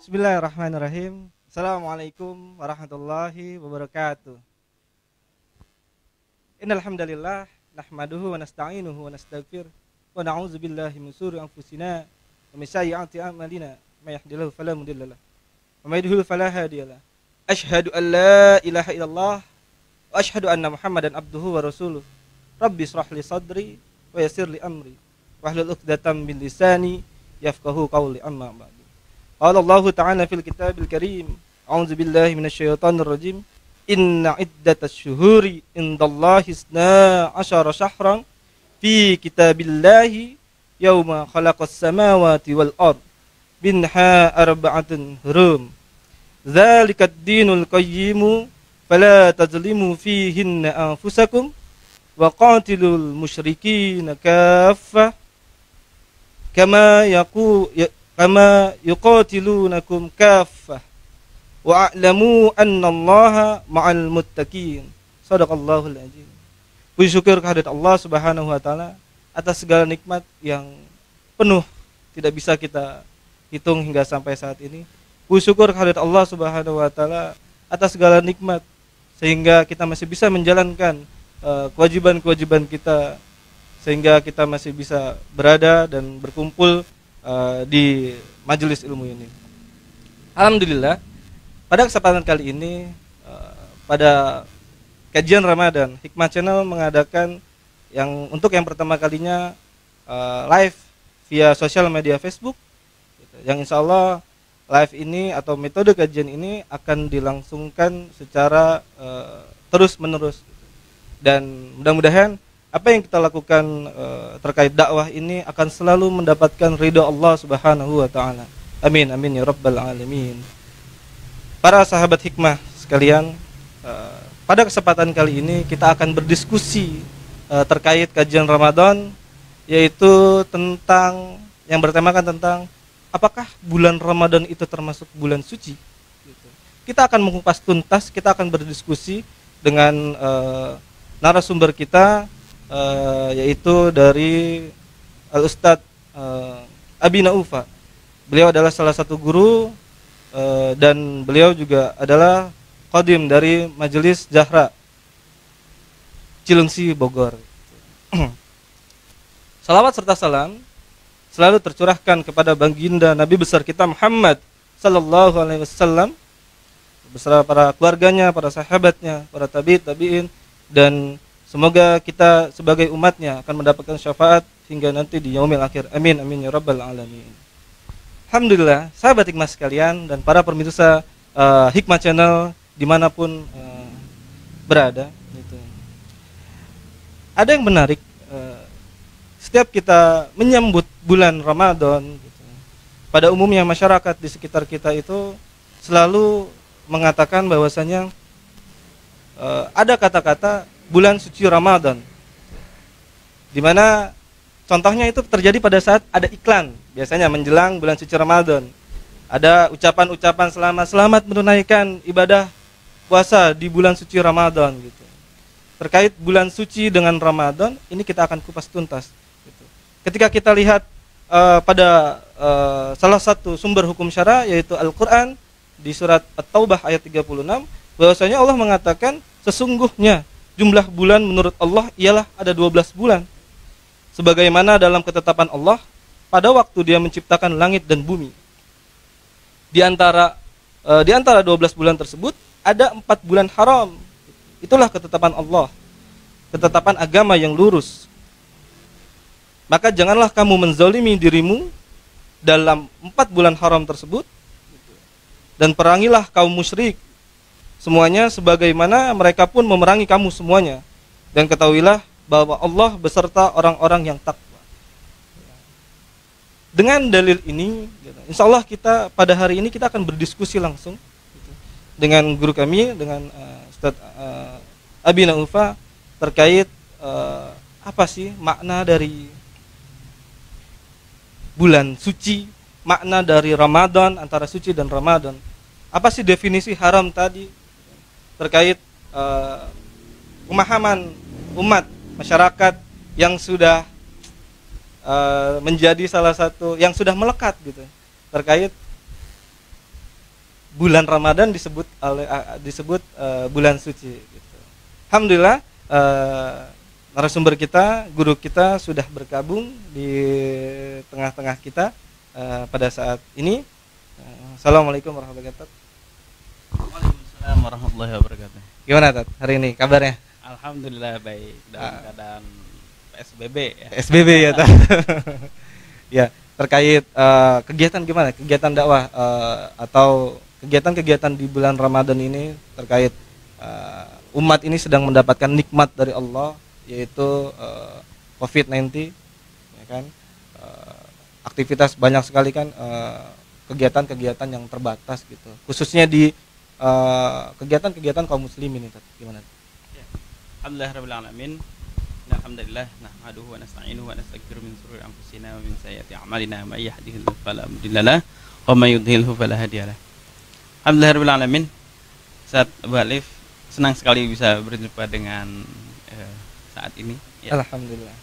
Bismillahirrahmanirrahim. Assalamualaikum warahmatullahi wabarakatuh. Innal hamdalillah nahmaduhu wa nasta'inuhu wa nastaghfir wa na'udzu billahi min shururi anfusina wa min sayyiati a'malina. May yahdihillahu fala mudhillalah wa may yudhlil fala hadiyalah. Asyhadu an la ilaha illallah wa asyhadu anna Muhammadan abduhu wa rasuluh. Rabbi shrah li sadri wa yassir li amri wahlul 'uqdatam min lisani yafqahu qawli amma ba'du. Qala Allah Ta'ala fil kitabil karim, a'udzu billahi minasyaitonir rajim. Inna iddatasy syuhuri indallahi isna asyara syahran fi kitabillahi yauma khalaqas samawati wal ard minha arba'atun hurum. Dzalikad dinul qayyimu fala tazlimu fihinna anfusakum wa qatilul musyrikina kaffah kama yuqatilunakum kaffah wa a'lamu annallaha ma'al muttaqin. Shadaqallahul azim. Puji syukur kehadirat Allah Subhanahu wa taala atas segala nikmat yang penuh tidak bisa kita hitung hingga sampai saat ini. Puji syukur kehadirat Allah Subhanahu wa taala atas segala nikmat sehingga kita masih bisa menjalankan kewajiban-kewajiban kita, sehingga kita masih bisa berada dan berkumpul di majelis ilmu ini. Alhamdulillah, pada kesempatan kali ini pada kajian Ramadan, Hikmah Channel mengadakan untuk yang pertama kalinya live via sosial media Facebook, yang insya Allah live ini atau metode kajian ini akan dilangsungkan secara terus menerus, dan mudah-mudahan apa yang kita lakukan terkait dakwah ini akan selalu mendapatkan ridha Allah Subhanahu wa taala. Amin amin ya rabbal alamin. Para sahabat hikmah sekalian, pada kesempatan kali ini kita akan berdiskusi terkait kajian Ramadan, yaitu tentang yang bertemakan tentang apakah bulan Ramadan itu termasuk bulan suci. Kita akan mengupas tuntas, kita akan berdiskusi dengan narasumber kita, yaitu dari Al-Ustadz Abi Naufa. Beliau adalah salah satu guru dan beliau juga adalah qadim dari Majelis Zahra Cilengsi Bogor. Salawat serta salam selalu tercurahkan kepada baginda Nabi besar kita Muhammad sallallahu alaihi wasallam beserta para keluarganya, para sahabatnya, para tabi'in, dan semoga kita sebagai umatnya akan mendapatkan syafaat hingga nanti di yaumil akhir. Amin amin ya rabbal alamin. Alhamdulillah, sahabat hikmah sekalian dan para pemirsa Hikmah Channel dimanapun berada, gitu. Ada yang menarik, setiap kita menyambut bulan Ramadan, gitu, pada umumnya masyarakat di sekitar kita itu selalu mengatakan bahwasanya ada kata-kata bulan suci Ramadan, di mana contohnya itu terjadi pada saat ada iklan, biasanya menjelang bulan suci Ramadan. Ada ucapan-ucapan selamat menunaikan ibadah puasa di bulan suci Ramadan, gitu. Terkait bulan suci dengan Ramadan, ini kita akan kupas tuntas, gitu. Ketika kita lihat pada salah satu sumber hukum syara, yaitu Al-Quran, di surat At-Taubah ayat 36, bahwasanya Allah mengatakan sesungguhnya jumlah bulan menurut Allah ialah ada 12 bulan. Sebagaimana dalam ketetapan Allah pada waktu Dia menciptakan langit dan bumi. Di antara 12 bulan tersebut ada 4 bulan haram. Itulah ketetapan Allah, ketetapan agama yang lurus. Maka janganlah kamu menzalimi dirimu dalam 4 bulan haram tersebut, dan perangilah kaum musyrik semuanya sebagaimana mereka pun memerangi kamu semuanya, dan ketahuilah bahwa Allah beserta orang-orang yang takwa. Dengan dalil ini, insya Allah kita pada hari ini kita akan berdiskusi langsung dengan guru kami, dengan Ustadz Abi Naufa, terkait apa sih makna dari bulan suci, makna dari Ramadan, antara suci dan Ramadan. Apa sih definisi haram tadi, terkait pemahaman umat masyarakat yang sudah menjadi salah satu yang sudah melekat, gitu, terkait bulan Ramadan disebut bulan suci gitu. Alhamdulillah narasumber kita, guru kita sudah bergabung di tengah-tengah kita pada saat ini. Assalamualaikum warahmatullahi wabarakatuh. Waalaikumsalam warahmatullahi wabarakatuh. Gimana Tat hari ini kabarnya? Alhamdulillah baik dalam keadaan PSBB ya. SBB ya Tat. Ya, terkait kegiatan gimana? Kegiatan dakwah atau kegiatan-kegiatan di bulan Ramadan ini terkait umat ini sedang mendapatkan nikmat dari Allah, yaitu COVID-19 ya kan. Aktivitas banyak sekali kan, kegiatan-kegiatan yang terbatas gitu, khususnya di kegiatan-kegiatan kaum muslimin itu gimana? Ya. Alhamdulillahirabbil alamin. Alhamdulillah nahmaduhu wa nasta'inuhu wa nastaghfiruh min shururi anfusina wa min sayyiati a'malina may yahdihillahu fala mudhillalah wa may yudhlilhu fala hadiyalah. Alhamdulillahirabbil alamin. Saat Abu Alif senang sekali bisa berjumpa dengan saat ini ya. Alhamdulillah.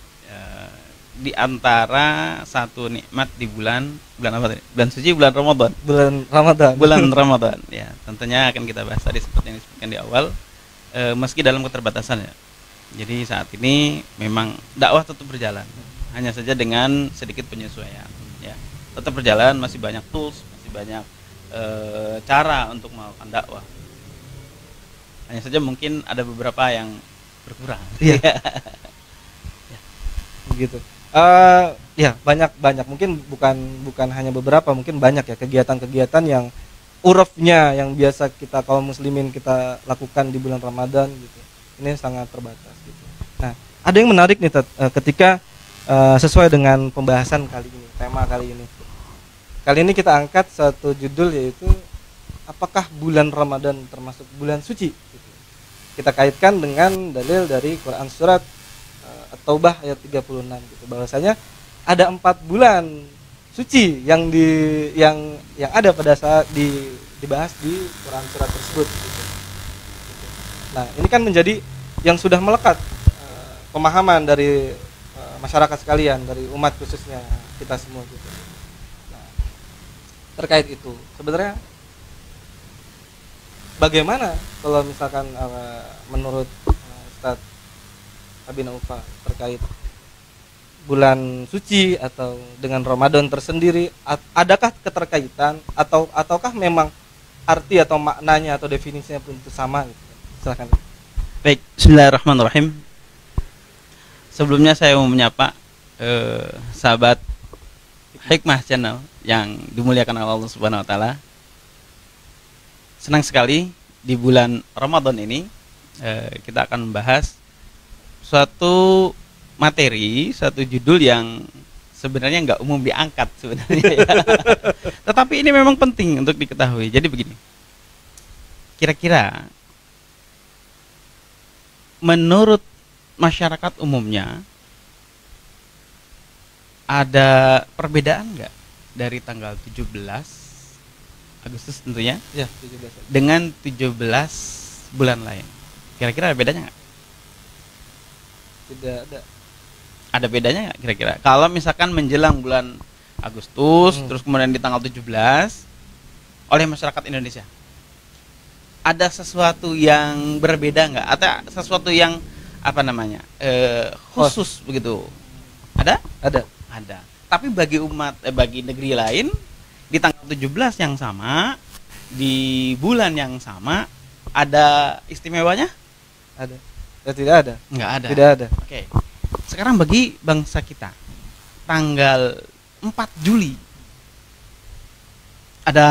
Di antara satu nikmat di bulan apa tadi? Bulan suci, bulan Ramadan. Bulan Ramadan ya. Tentunya akan kita bahas tadi seperti yang disebutkan di awal, meski dalam keterbatasan ya. Jadi saat ini memang dakwah tetap berjalan, hanya saja dengan sedikit penyesuaian ya. Tetap berjalan, masih banyak tools, masih banyak cara untuk melakukan dakwah. Hanya saja mungkin ada beberapa yang berkurang. Iya. Begitu. Ya banyak mungkin bukan hanya beberapa, mungkin banyak ya kegiatan-kegiatan yang urufnya yang biasa kita kaum muslimin kita lakukan di bulan Ramadan gitu, ini sangat terbatas gitu. Nah, ada yang menarik nih ketika sesuai dengan pembahasan kali ini, tema kali ini kita angkat satu judul, yaitu apakah bulan Ramadan termasuk bulan suci gitu. Kita kaitkan dengan dalil dari Quran surat At-Taubah ayat 36 gitu, bahwasanya ada 4 bulan suci yang ada pada saat dibahas di Quran surat tersebut gitu. Nah, ini kan menjadi yang sudah melekat pemahaman dari masyarakat sekalian, dari umat khususnya kita semua gitu. Nah, terkait itu sebenarnya bagaimana kalau misalkan menurut Ustadz Abi Naufa terkait bulan suci atau dengan Ramadan tersendiri, adakah keterkaitan ataukah memang arti atau maknanya atau definisinya pun itu sama gitu? Silakan. Baik, bismillahirrahmanirrahim. Sebelumnya saya mau menyapa sahabat Hikmah Channel yang dimuliakan Allah Subhanahu wa taala. Senang sekali di bulan Ramadan ini kita akan membahas suatu materi, satu judul yang sebenarnya nggak umum diangkat sebenarnya ya. Tetapi ini memang penting untuk diketahui. Jadi begini, kira-kira menurut masyarakat umumnya ada perbedaan nggak dari tanggal 17 Agustus tentunya ya, 17. dengan 17 bulan lain? Kira-kira ada bedanya nggak? Tidak ada. Ada bedanya nggak kira-kira? Kalau misalkan menjelang bulan Agustus, terus kemudian di tanggal 17 oleh masyarakat Indonesia, ada sesuatu yang berbeda nggak? Atau sesuatu yang khusus begitu? Ada? Ada. Tapi bagi bagi negeri lain di tanggal 17 yang sama, di bulan yang sama, ada istimewanya? Ada. Ya, tidak ada. Nggak ada. Tidak ada. Oke. Sekarang bagi bangsa kita, tanggal 4 Juli ada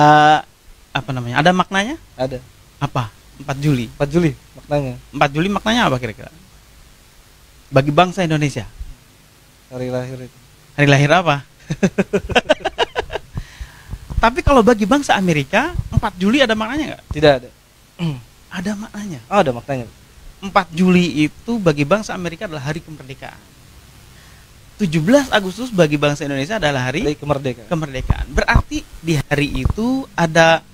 Ada maknanya? Ada. Apa? 4 Juli. 4 Juli maknanya. 4 Juli maknanya apa kira-kira? Bagi bangsa Indonesia. Hari lahir itu. Hari lahir apa? Tapi kalau bagi bangsa Amerika, 4 Juli ada maknanya nggak? Tidak ada. Ada maknanya. Oh, ada maknanya. 4 Juli itu bagi bangsa Amerika adalah hari kemerdekaan. 17 Agustus bagi bangsa Indonesia adalah hari kemerdekaan. Berarti di hari itu ada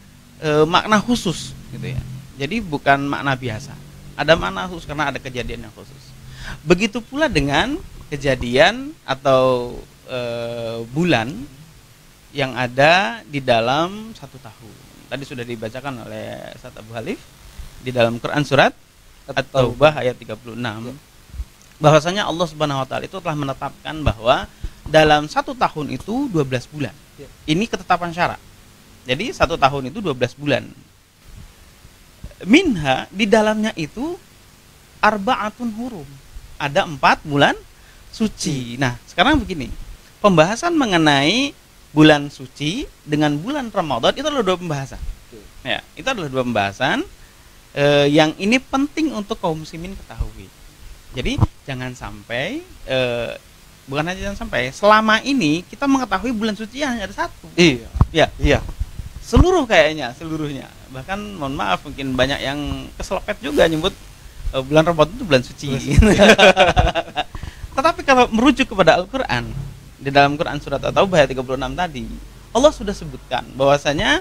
makna khusus gitu ya. Jadi bukan makna biasa. Ada makna khusus karena ada kejadian yang khusus. Begitu pula dengan kejadian atau bulan yang ada di dalam 1 tahun. Tadi sudah dibacakan oleh Ustaz Abu Halif di dalam Quran surat At-Taubah ayat 36. Bahwasanya Allah Subhanahu wa taala itu telah menetapkan bahwa dalam 1 tahun itu 12 bulan. Ini ketetapan syara. Jadi 1 tahun itu 12 bulan. Minha, di dalamnya itu arba'atun hurum. Ada 4 bulan suci. Nah, sekarang begini. Pembahasan mengenai bulan suci dengan bulan Ramadan itu adalah 2 pembahasan. Ya, itu adalah 2 pembahasan yang ini penting untuk kaum muslimin ketahui. Jadi jangan sampai bukan hanya jangan sampai, selama ini kita mengetahui bulan suci hanya ada 1. Iya. Seluruhnya. Bahkan mohon maaf mungkin banyak yang keselepet juga nyebut bulan Ramadan itu bulan suci. Tetapi kalau merujuk kepada Al-Qur'an, di dalam Quran surat At-Taubah ayat 36 tadi, Allah sudah sebutkan bahwasanya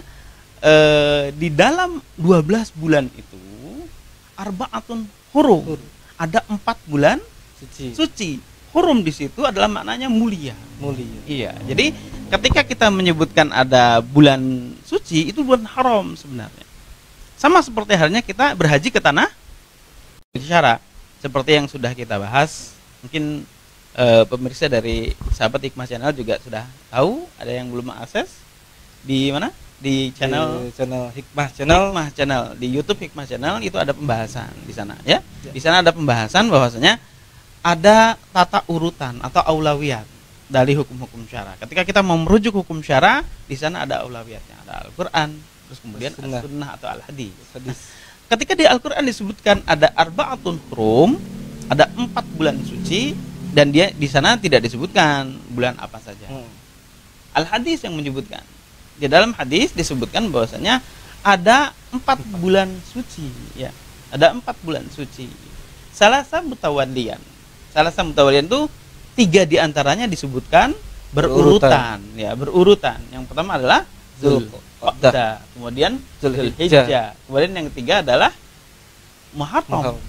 di dalam 12 bulan itu arba'atun hurum. Ada 4 bulan suci. Hurum di situ adalah maknanya mulia. Iya. Jadi ketika kita menyebutkan ada bulan suci, itu bulan haram sebenarnya. Sama seperti halnya kita berhaji ke tanah syara, seperti yang sudah kita bahas. Mungkin pemirsa dari sahabat Hikmah Channel juga sudah tahu, ada yang belum akses di mana? Di channel Hikmah Channel di YouTube Hikmah Channel itu ada pembahasan di sana ya. Di sana ada pembahasan bahwasanya ada tata urutan atau aulawiyat dari hukum-hukum syara. Ketika kita mau merujuk hukum syara, di sana ada aulawiyatnya, ada Al-Qur'an, terus kemudian As-Sunnah atau Al-Hadis. Ketika di Al-Qur'an disebutkan ada arba'atun hurum, ada 4 bulan suci, dan dia di sana tidak disebutkan bulan apa saja. Al-Hadis yang menyebutkan. Di dalam hadis disebutkan bahwasanya ada 4 bulan suci, ya. Ada 4 bulan suci. Salasa mutawalliyan itu 3 diantaranya disebutkan berurutan. Yang pertama adalah Zulqa'dah, kemudian Zulhijjah, kemudian yang ketiga adalah Muharram.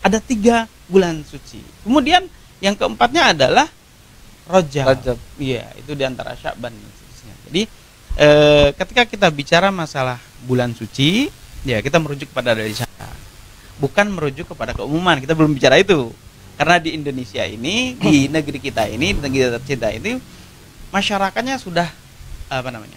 Ada 3 bulan suci. Kemudian yang keempatnya adalah Rajab. Iya, itu diantara Sya'ban. Jadi ketika kita bicara masalah bulan suci, ya kita merujuk kepada dari syara, bukan merujuk kepada keumuman. Kita belum bicara itu, karena di Indonesia ini, di negeri kita ini, di negeri tercinta ini, masyarakatnya sudah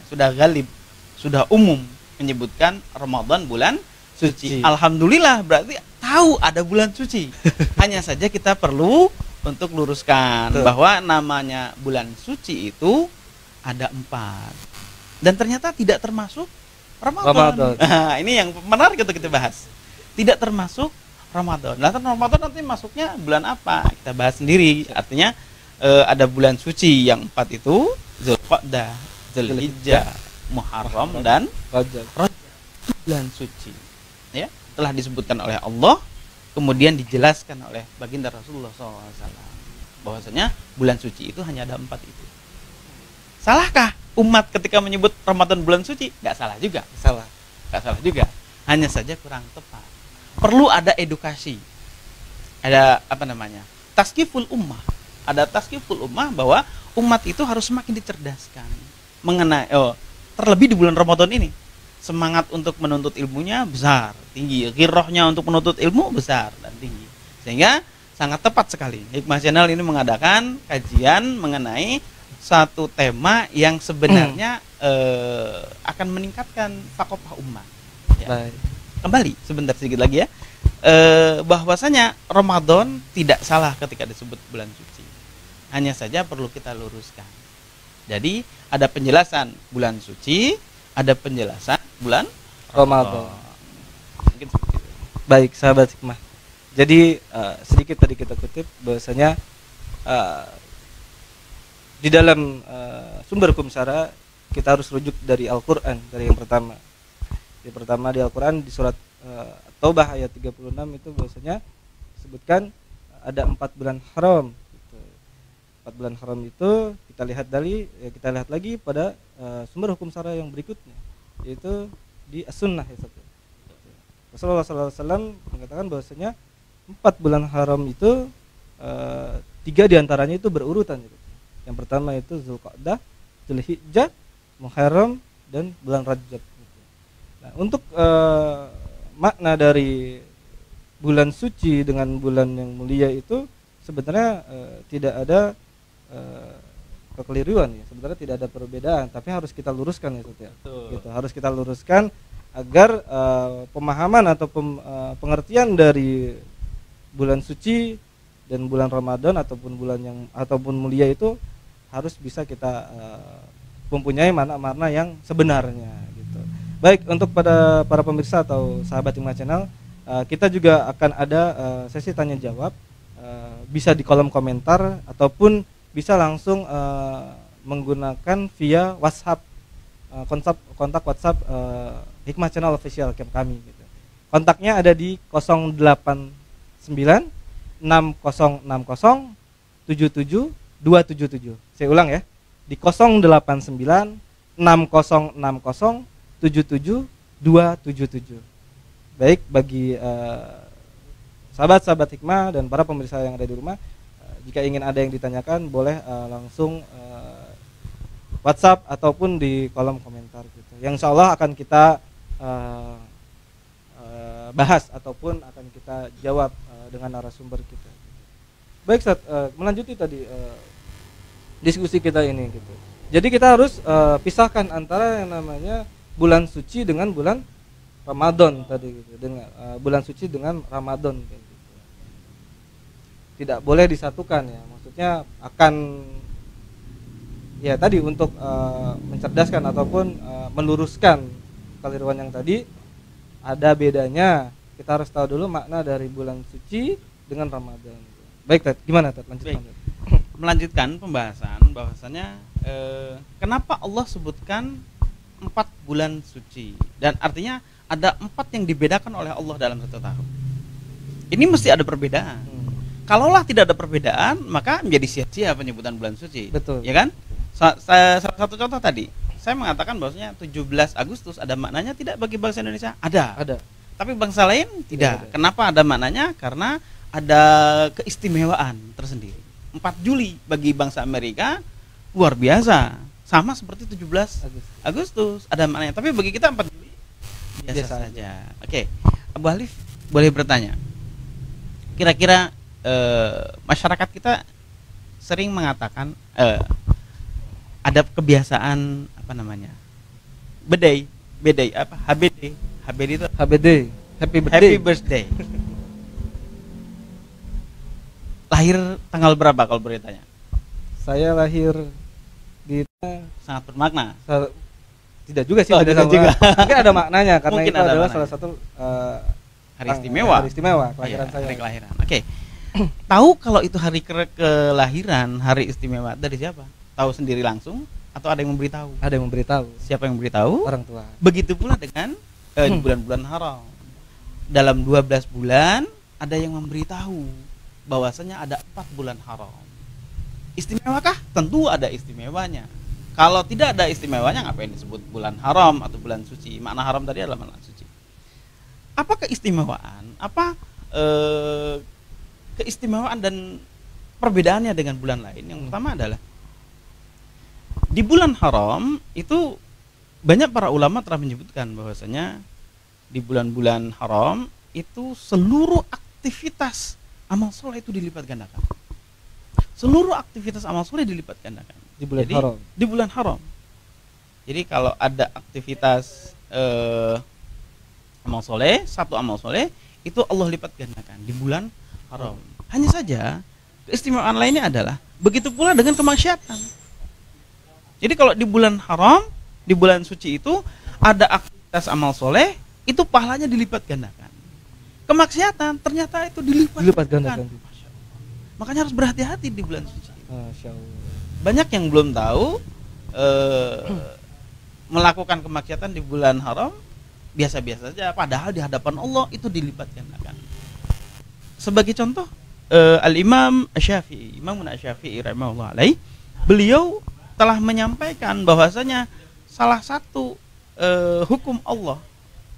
sudah galib, sudah umum menyebutkan Ramadan bulan suci. Alhamdulillah, berarti tahu ada bulan suci. Hanya saja kita perlu untuk luruskan bahwa namanya bulan suci itu ada 4. Dan ternyata tidak termasuk Ramadan. Nah, ini yang menarik untuk kita bahas. Tidak termasuk Ramadan. Nah, Ramadan nanti masuknya bulan apa? Kita bahas sendiri. Artinya ada bulan suci yang 4 itu, Zulqa'dah, Zulhijjah, Muharram dan Rajab. Bulan suci. Ya, telah disebutkan oleh Allah, kemudian dijelaskan oleh baginda Rasulullah SAW bahwasanya bulan suci itu hanya ada 4 itu. Salahkah umat ketika menyebut Ramadan bulan suci? Nggak salah juga. Nggak salah juga. Hanya saja kurang tepat. Perlu ada edukasi. Ada taskiful ummah. Ada taskiful ummah bahwa umat itu harus semakin dicerdaskan mengenai terlebih di bulan Ramadan ini. Semangat untuk menuntut ilmunya besar, tinggi. Ghirrahnya untuk menuntut ilmu besar dan tinggi. Sehingga sangat tepat sekali Hikmah Channel ini mengadakan kajian mengenai satu tema yang sebenarnya akan meningkatkan thaqafah ummah. Ya. Kembali sebentar sedikit lagi ya. Bahwasanya Ramadan tidak salah ketika disebut bulan suci. Hanya saja perlu kita luruskan. Jadi ada penjelasan bulan suci, ada penjelasan bulan Ramadan. Mungkin seperti itu. Baik, sahabat Hikmah. Jadi sedikit tadi kita kutip bahwasanya di dalam sumber hukum syara kita harus rujuk dari Al-Qur'an, dari yang pertama. Yang pertama di Al-Qur'an di surat Taubah ayat 36 itu bahwasanya disebutkan ada 4 bulan haram. 4 bulan haram itu kita lihat lagi pada sumber hukum syara yang berikutnya, yaitu di As-Sunnah ya. Rasulullah SAW mengatakan bahwasanya 4 bulan haram itu 3 diantaranya itu berurutan. Yang pertama itu Zulqa'dah, Zulhijjah, Muharram dan bulan Rajab. Nah, untuk makna dari bulan suci dengan bulan yang mulia itu sebenarnya tidak ada kekeliruan ya. Sebenarnya tidak ada perbedaan, tapi harus kita luruskan ya, Ustaz ya. Gitu. Harus kita luruskan agar pemahaman atau pengertian dari bulan suci dan bulan Ramadan ataupun bulan yang ataupun mulia itu harus bisa kita mempunyai makna-makna yang sebenarnya gitu. Baik, untuk pada para pemirsa atau sahabat Hikmah Channel, kita juga akan ada sesi tanya jawab, bisa di kolom komentar ataupun bisa langsung menggunakan via WhatsApp, kontak WhatsApp Hikmah Channel official kami gitu. Kontaknya ada di 089 6060 77 277. Saya ulang ya, di 089 6060 77 277. Baik, bagi sahabat-sahabat Hikmah dan para pemirsa yang ada di rumah, jika ingin ada yang ditanyakan boleh langsung WhatsApp ataupun di kolom komentar gitu. Yang insya Allah akan kita bahas ataupun akan kita jawab dengan narasumber kita. Baik, Ustaz, melanjuti tadi diskusi kita ini gitu. Jadi kita harus pisahkan antara yang namanya bulan suci dengan bulan Ramadan tadi gitu. Dengan bulan suci dengan Ramadan gitu. Tidak boleh disatukan ya. Maksudnya akan ya tadi untuk mencerdaskan ataupun meluruskan kekeliruan yang tadi, ada bedanya. Kita harus tahu dulu makna dari bulan suci dengan Ramadan. Baik, Ted, gimana Ted? Lanjutkan. Melanjutkan pembahasan bahwasanya kenapa Allah sebutkan 4 bulan suci, dan artinya ada 4 yang dibedakan oleh Allah dalam satu tahun. Ini mesti ada perbedaan. Kalaulah tidak ada perbedaan, maka menjadi sia-sia penyebutan bulan suci. Betul. Ya kan? Salah satu contoh tadi, saya mengatakan bahwasanya 17 Agustus ada maknanya tidak bagi bangsa Indonesia? Ada. Tapi bangsa lain tidak. Kenapa ada maknanya? Karena ada keistimewaan tersendiri. 4 Juli bagi bangsa Amerika luar biasa, sama seperti 17 Agustus ada maknanya. Tapi bagi kita 4 Juli biasa saja. Oke, Abu Halif boleh bertanya. Kira-kira masyarakat kita sering mengatakan ada kebiasaan apa namanya? Bedai apa? HBD itu Happy birthday. Lahir tanggal berapa kalau boleh tanya? Saya lahir di sangat bermakna. Tidak juga sih, tidak juga. Mungkin ada maknanya karena mungkin itu adalah maknanya. Salah satu hari istimewa. Hari istimewa kelahiran saya. Hari kelahiran. Oke. Tahu kalau itu hari kelahiran, hari istimewa dari siapa? Tahu sendiri langsung atau ada yang memberitahu? Ada yang memberitahu. Siapa yang memberitahu? Orang tua. Begitu pula dengan bulan-bulan haram. Dalam 12 bulan ada yang memberitahu bahwasanya ada 4 bulan haram. Istimewakah? Tentu ada istimewanya. Kalau tidak ada istimewanya, ngapain disebut bulan haram atau bulan suci? Makna haram tadi adalah makna suci. Apa keistimewaan? Apa keistimewaan dan perbedaannya dengan bulan lain? Yang pertama adalah di bulan haram itu banyak para ulama telah menyebutkan bahwasanya di bulan-bulan haram itu seluruh aktivitas amal soleh itu dilipat gandakan. Seluruh aktivitas amal soleh dilipat gandakan Di bulan haram. Di bulan haram. Jadi kalau ada aktivitas amal soleh, satu amal soleh itu Allah lipat gandakan di bulan haram. Hanya saja keistimewaan lainnya adalah begitu pula dengan kemaksiatan. Jadi kalau di bulan haram, di bulan suci itu ada aktivitas amal soleh, itu pahalanya dilipat gandakan. Kemaksiatan ternyata itu dilipat gandakan. Makanya harus berhati-hati di bulan suci. Masya Allah. Banyak yang belum tahu melakukan kemaksiatan di bulan haram biasa-biasa saja, padahal di hadapan Allah itu dilipat gandakan. Sebagai contoh, Al-Imam Asy-Syafi'i, Imam Asy-Syafi'i rahimahullah alaih, beliau telah menyampaikan bahwasanya salah satu hukum Allah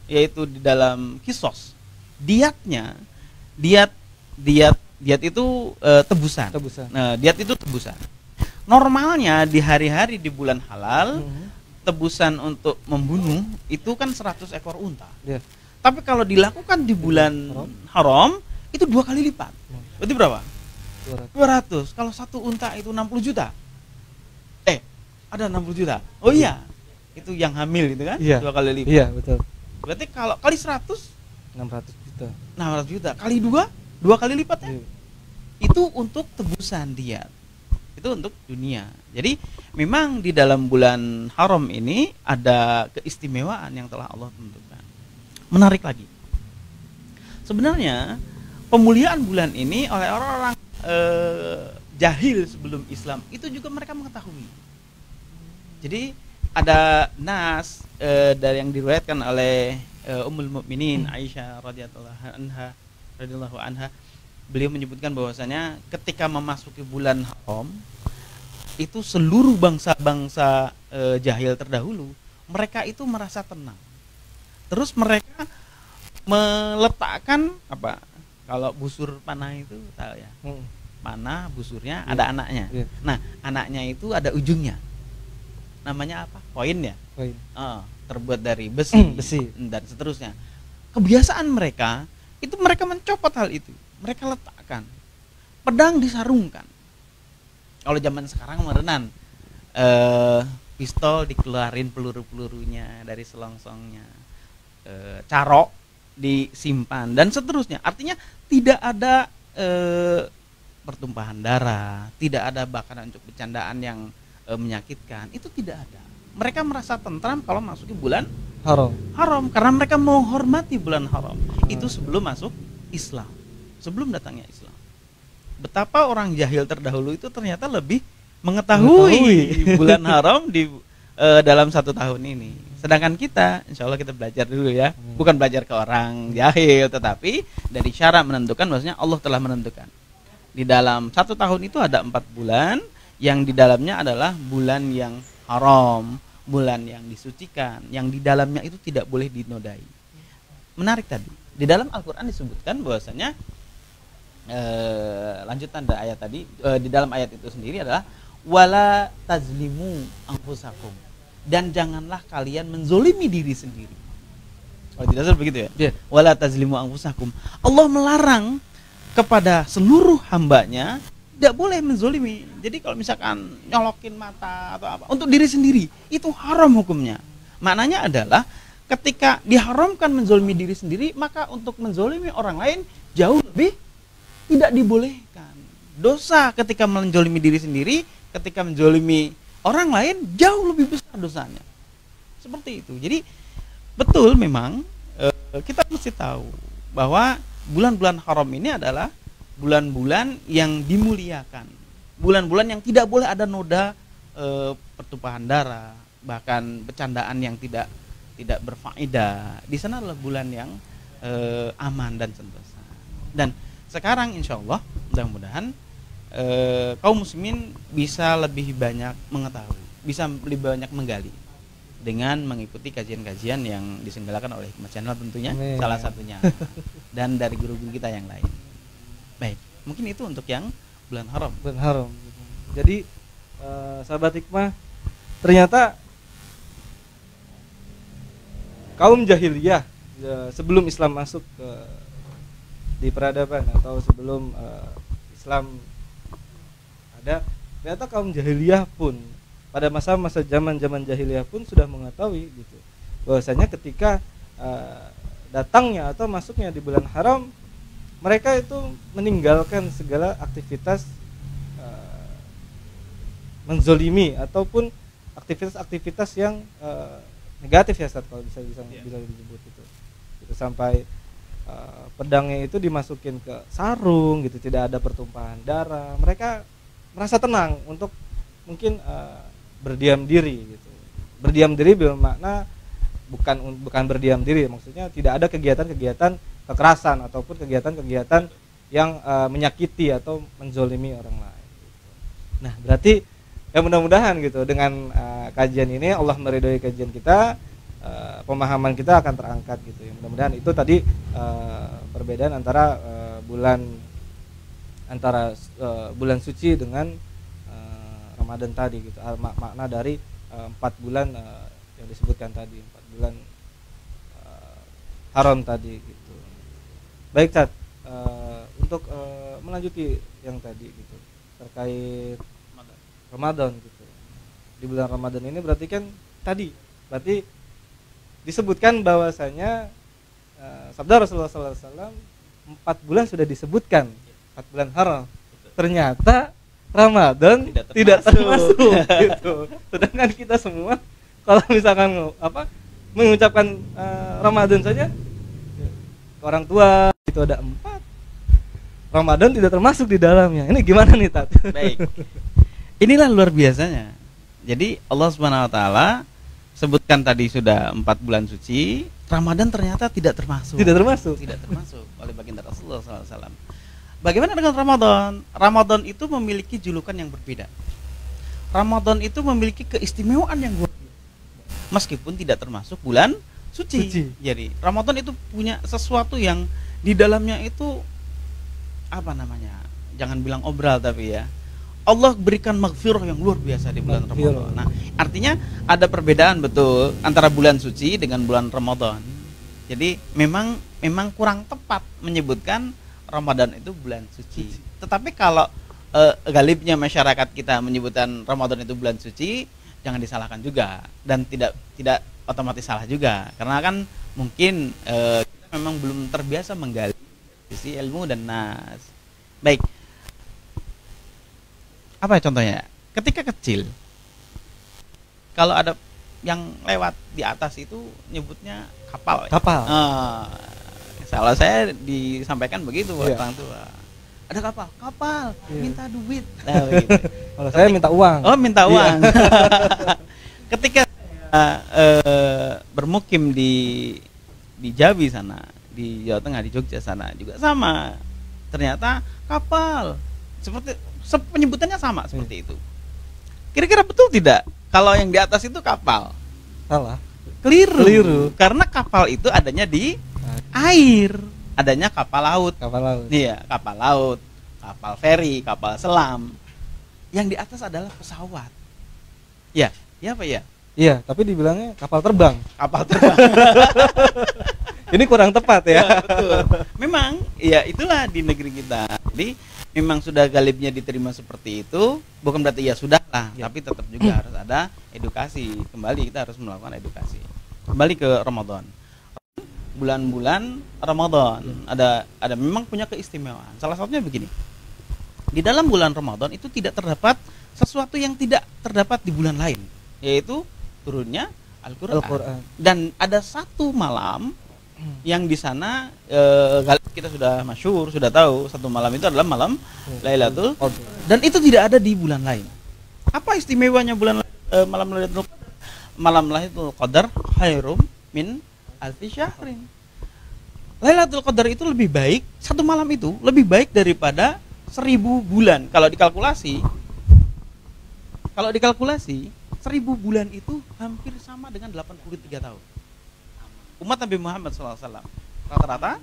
yaitu di dalam kisos, diatnya, diat itu tebusan. Nah, diat itu tebusan. Normalnya di hari-hari di bulan halal tebusan untuk membunuh itu kan 100 ekor unta. Yeah. Tapi kalau dilakukan di bulan haram itu 2 kali lipat. Berarti berapa? 200. Kalau satu unta itu 60 juta. Ada 60 juta. Oh iya. Itu yang hamil itu kan? Iya. 2 kali lipat. Iya, betul. Berarti kalau kali 100 600 juta. 600 juta. Kali 2 kali lipatnya. Iya. Itu untuk tebusan dia. Itu untuk dunia. Jadi memang di dalam bulan haram ini ada keistimewaan yang telah Allah tentukan. Menarik lagi. Sebenarnya pemuliaan bulan ini oleh orang-orang jahil sebelum Islam itu juga mereka mengetahui. Jadi ada nas dari yang diriwayatkan oleh Ummul Mukminin Aisyah radhiyallahu anha, beliau menyebutkan bahwasanya ketika memasuki bulan haram itu seluruh bangsa-bangsa jahil terdahulu mereka itu merasa tenang. Terus mereka meletakkan apa? Kalau busur panah itu tahu ya. Panah busurnya ada anaknya. Nah, anaknya itu ada ujungnya. Namanya apa? Koin ya? Koin. Terbuat dari besi dan seterusnya. Kebiasaan mereka itu mereka mencopot hal itu. Mereka letakkan. Pedang disarungkan. Kalau zaman sekarang modernan, pistol dikeluarin peluru-pelurunya dari selongsongnya, carok disimpan dan seterusnya. Artinya tidak ada pertumpahan darah, tidak ada bahkan untuk bercandaan yang menyakitkan, itu tidak ada. Mereka merasa tentram kalau masuki bulan haram karena mereka menghormati bulan haram. Itu sebelum masuk Islam, sebelum datangnya Islam. Betapa orang jahil terdahulu itu ternyata lebih mengetahui bulan haram di dalam 1 tahun ini. Sedangkan kita, insya Allah kita belajar dulu ya, bukan belajar ke orang jahil, tetapi dari syarat menentukan, maksudnya Allah telah menentukan. Di dalam 1 tahun itu ada 4 bulan, yang di dalamnya adalah bulan yang haram, bulan yang disucikan, yang di dalamnya itu tidak boleh dinodai. Menarik tadi, di dalam Al-Quran disebutkan bahwasanya lanjutan dari ayat tadi, di dalam ayat itu sendiri adalah wala tazlimu anfusakum, dan janganlah kalian menzolimi diri sendiri. Kalau tidak salah begitu ya. Wala tazlimu anfusakum. Allah melarang kepada seluruh hambanya tidak boleh menzolimi. Jadi kalau misalkan nyolokin mata atau apa untuk diri sendiri, itu haram hukumnya. Maknanya adalah ketika diharamkan menzolimi diri sendiri, maka untuk menzolimi orang lain jauh lebih tidak dibolehkan. Dosa ketika menzolimi diri sendiri, ketika menzolimi orang lain jauh lebih besar dosanya. Seperti itu. Jadi betul memang kita mesti tahu bahwa bulan-bulan haram ini adalah bulan-bulan yang dimuliakan, bulan-bulan yang tidak boleh ada noda pertumpahan darah, bahkan bercandaan yang tidak berfaedah. Di sana adalah bulan yang aman dan sentosa. Dan sekarang insya Allah mudah-mudahan kaum muslimin bisa lebih banyak mengetahui, bisa lebih banyak menggali dengan mengikuti kajian-kajian yang diselenggarakan oleh Mas Channel tentunya. Amin. Salah satunya dan dari guru-guru kita yang lain. Baik, mungkin itu untuk yang bulan haram. Bulan haram. Jadi sahabat hikmah, ternyata kaum jahiliyah sebelum Islam masuk di peradaban atau sebelum Islam ada, ternyata kaum jahiliyah pun pada masa-masa zaman jahiliyah pun sudah mengetahui gitu bahwasanya ketika datangnya atau masuknya di bulan haram, mereka itu meninggalkan segala aktivitas menzolimi ataupun aktivitas-aktivitas yang negatif ya Ustaz, kalau bisa disebut itu sampai pedangnya itu dimasukin ke sarung gitu, tidak ada pertumpahan darah. Mereka merasa tenang untuk mungkin berdiam diri gitu. Berdiam diri bermakna bukan berdiam diri, maksudnya tidak ada kegiatan-kegiatan kekerasan ataupun kegiatan-kegiatan yang menyakiti atau menzolimi orang lain gitu. Nah, berarti ya mudah-mudahan gitu dengan kajian ini Allah meridhoi kajian kita, pemahaman kita akan terangkat gitu ya. Mudah-mudahan itu tadi perbedaan antara bulan suci dengan Ramadan tadi gitu, makna dari 4 bulan yang disebutkan tadi, 4 bulan haram tadi gitu. Baik, Cat, untuk melanjuti yang tadi gitu terkait Ramadan gitu. Di bulan Ramadan ini berarti kan tadi berarti disebutkan bahwasanya sabda Rasulullah SAW 4 bulan sudah disebutkan, 4 bulan haram. Ternyata Ramadan tidak termasuk gitu. Sedangkan kita semua kalau misalkan mengucapkan Ramadan saja orang tua itu ada 4, Ramadan tidak termasuk di dalamnya. Ini gimana nih, Tat? Baik. Inilah luar biasanya. Jadi Allah Subhanahu wa taala sebutkan tadi sudah 4 bulan suci, Ramadan ternyata tidak termasuk. Tidak termasuk Oleh baginda Rasulullah SAW. Bagaimana dengan Ramadan? Ramadan itu memiliki julukan yang berbeda. Ramadan itu memiliki keistimewaan yang luar biasa. Meskipun tidak termasuk bulan suci. Jadi Ramadan itu punya sesuatu yang di dalamnya itu jangan bilang obral tapi ya, Allah berikan maghfirah yang luar biasa di bulan Ramadan. Nah, artinya ada perbedaan betul antara bulan suci dengan bulan Ramadan. Jadi memang kurang tepat menyebutkan Ramadan itu bulan suci. Tetapi kalau galibnya masyarakat kita menyebutkan Ramadan itu bulan suci, jangan disalahkan juga, dan tidak otomatis salah juga, karena kan mungkin kita memang belum terbiasa menggali sisi ilmu dan nas. Baik. Apa ya contohnya? Ketika kecil, kalau ada yang lewat di atas itu nyebutnya kapal. Kapal. Salah saya disampaikan begitu orang tua. Ada kapal, minta duit. Nah, begitu. Kalau saya minta uang. Oh, minta uang. Ketika bermukim di Jambi sana, di Jawa Tengah, di Jogja sana juga sama. Ternyata kapal. Seperti penyebutannya sama seperti itu. Kira-kira betul tidak kalau yang di atas itu kapal? Salah. Keliru. Karena kapal itu adanya di air, adanya kapal laut. Iya, kapal laut, kapal feri, kapal selam. Yang di atas adalah pesawat. Ya, apa ya? Iya, tapi dibilangnya kapal terbang. Ini kurang tepat ya. Betul. Memang, ya itulah di negeri kita. Jadi memang sudah galibnya diterima seperti itu, bukan berarti ya sudah lah, tapi tetap juga harus ada edukasi. Kembali kita harus melakukan edukasi. Kembali ke Ramadan. Bulan-bulan Ramadan ada memang punya keistimewaan. Salah satunya begini. Di dalam bulan Ramadan itu tidak terdapat sesuatu yang tidak terdapat di bulan lain, yaitu turunnya Al-Qur'an. Dan ada satu malam yang di sana kita sudah masyhur, sudah tahu, satu malam itu adalah malam Lailatul Qadar. Dan itu tidak ada di bulan lain. Apa istimewanya malam Lailatul Qadar? Malam Lailatul Qadar khairum min alfi syahrin. Lailatul Qadar itu lebih baik, satu malam itu lebih baik daripada 1000 bulan. Kalau dikalkulasi 1000 bulan itu hampir sama dengan 83 tahun. Umat Nabi Muhammad SAW rata-rata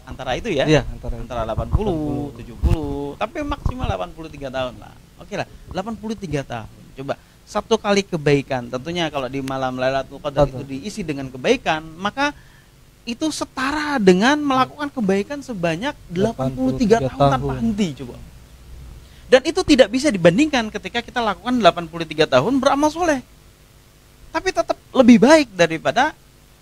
antara itu ya, antara 80, 70, tapi maksimal 83 tahun lah. Oke lah, 83 tahun. Coba satu kali kebaikan, tentunya kalau di malam Lailatul Qadar itu diisi dengan kebaikan, maka itu setara dengan melakukan kebaikan sebanyak 83 tahun tanpa henti. Coba. Dan itu tidak bisa dibandingkan ketika kita lakukan 83 tahun beramal soleh, tapi tetap lebih baik daripada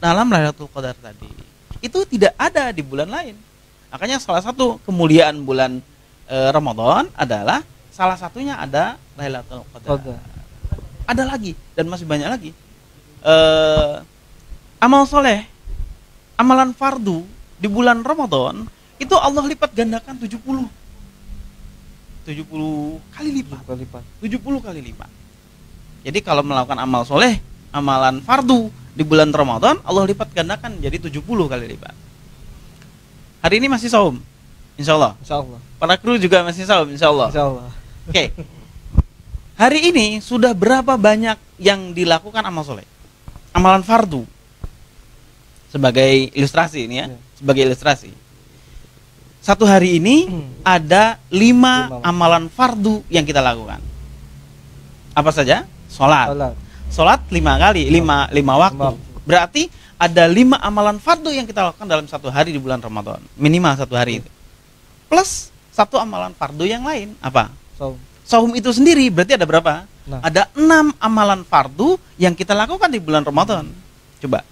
dalam Lailatul Qadar tadi. Itu tidak ada di bulan lain. Makanya salah satu kemuliaan bulan Ramadan adalah salah satunya ada Lailatul Qadar. Ada lagi dan masih banyak lagi. Amal soleh, amalan fardu di bulan Ramadan itu Allah lipat gandakan 70 kali lipat. 70 kali lipat. Jadi kalau melakukan amal soleh, amalan fardu di bulan Ramadan, Allah lipat gandakan jadi 70 kali lipat. Hari ini masih saum, insya Allah. Para kru juga masih saum, insya Allah. Oke. Hari ini sudah berapa banyak yang dilakukan amal soleh, amalan fardu? Sebagai ilustrasi ini ya, sebagai ilustrasi. Satu hari ini ada 5 amalan fardu yang kita lakukan. Apa saja? Sholat. sholat 5 kali, 5 waktu. Berarti ada 5 amalan fardu yang kita lakukan dalam satu hari di bulan Ramadan, minimal satu hari itu. Plus 1 amalan fardu yang lain, apa? Saum itu sendiri berarti ada berapa? Nah. Ada 6 amalan fardu yang kita lakukan di bulan Ramadan. Coba.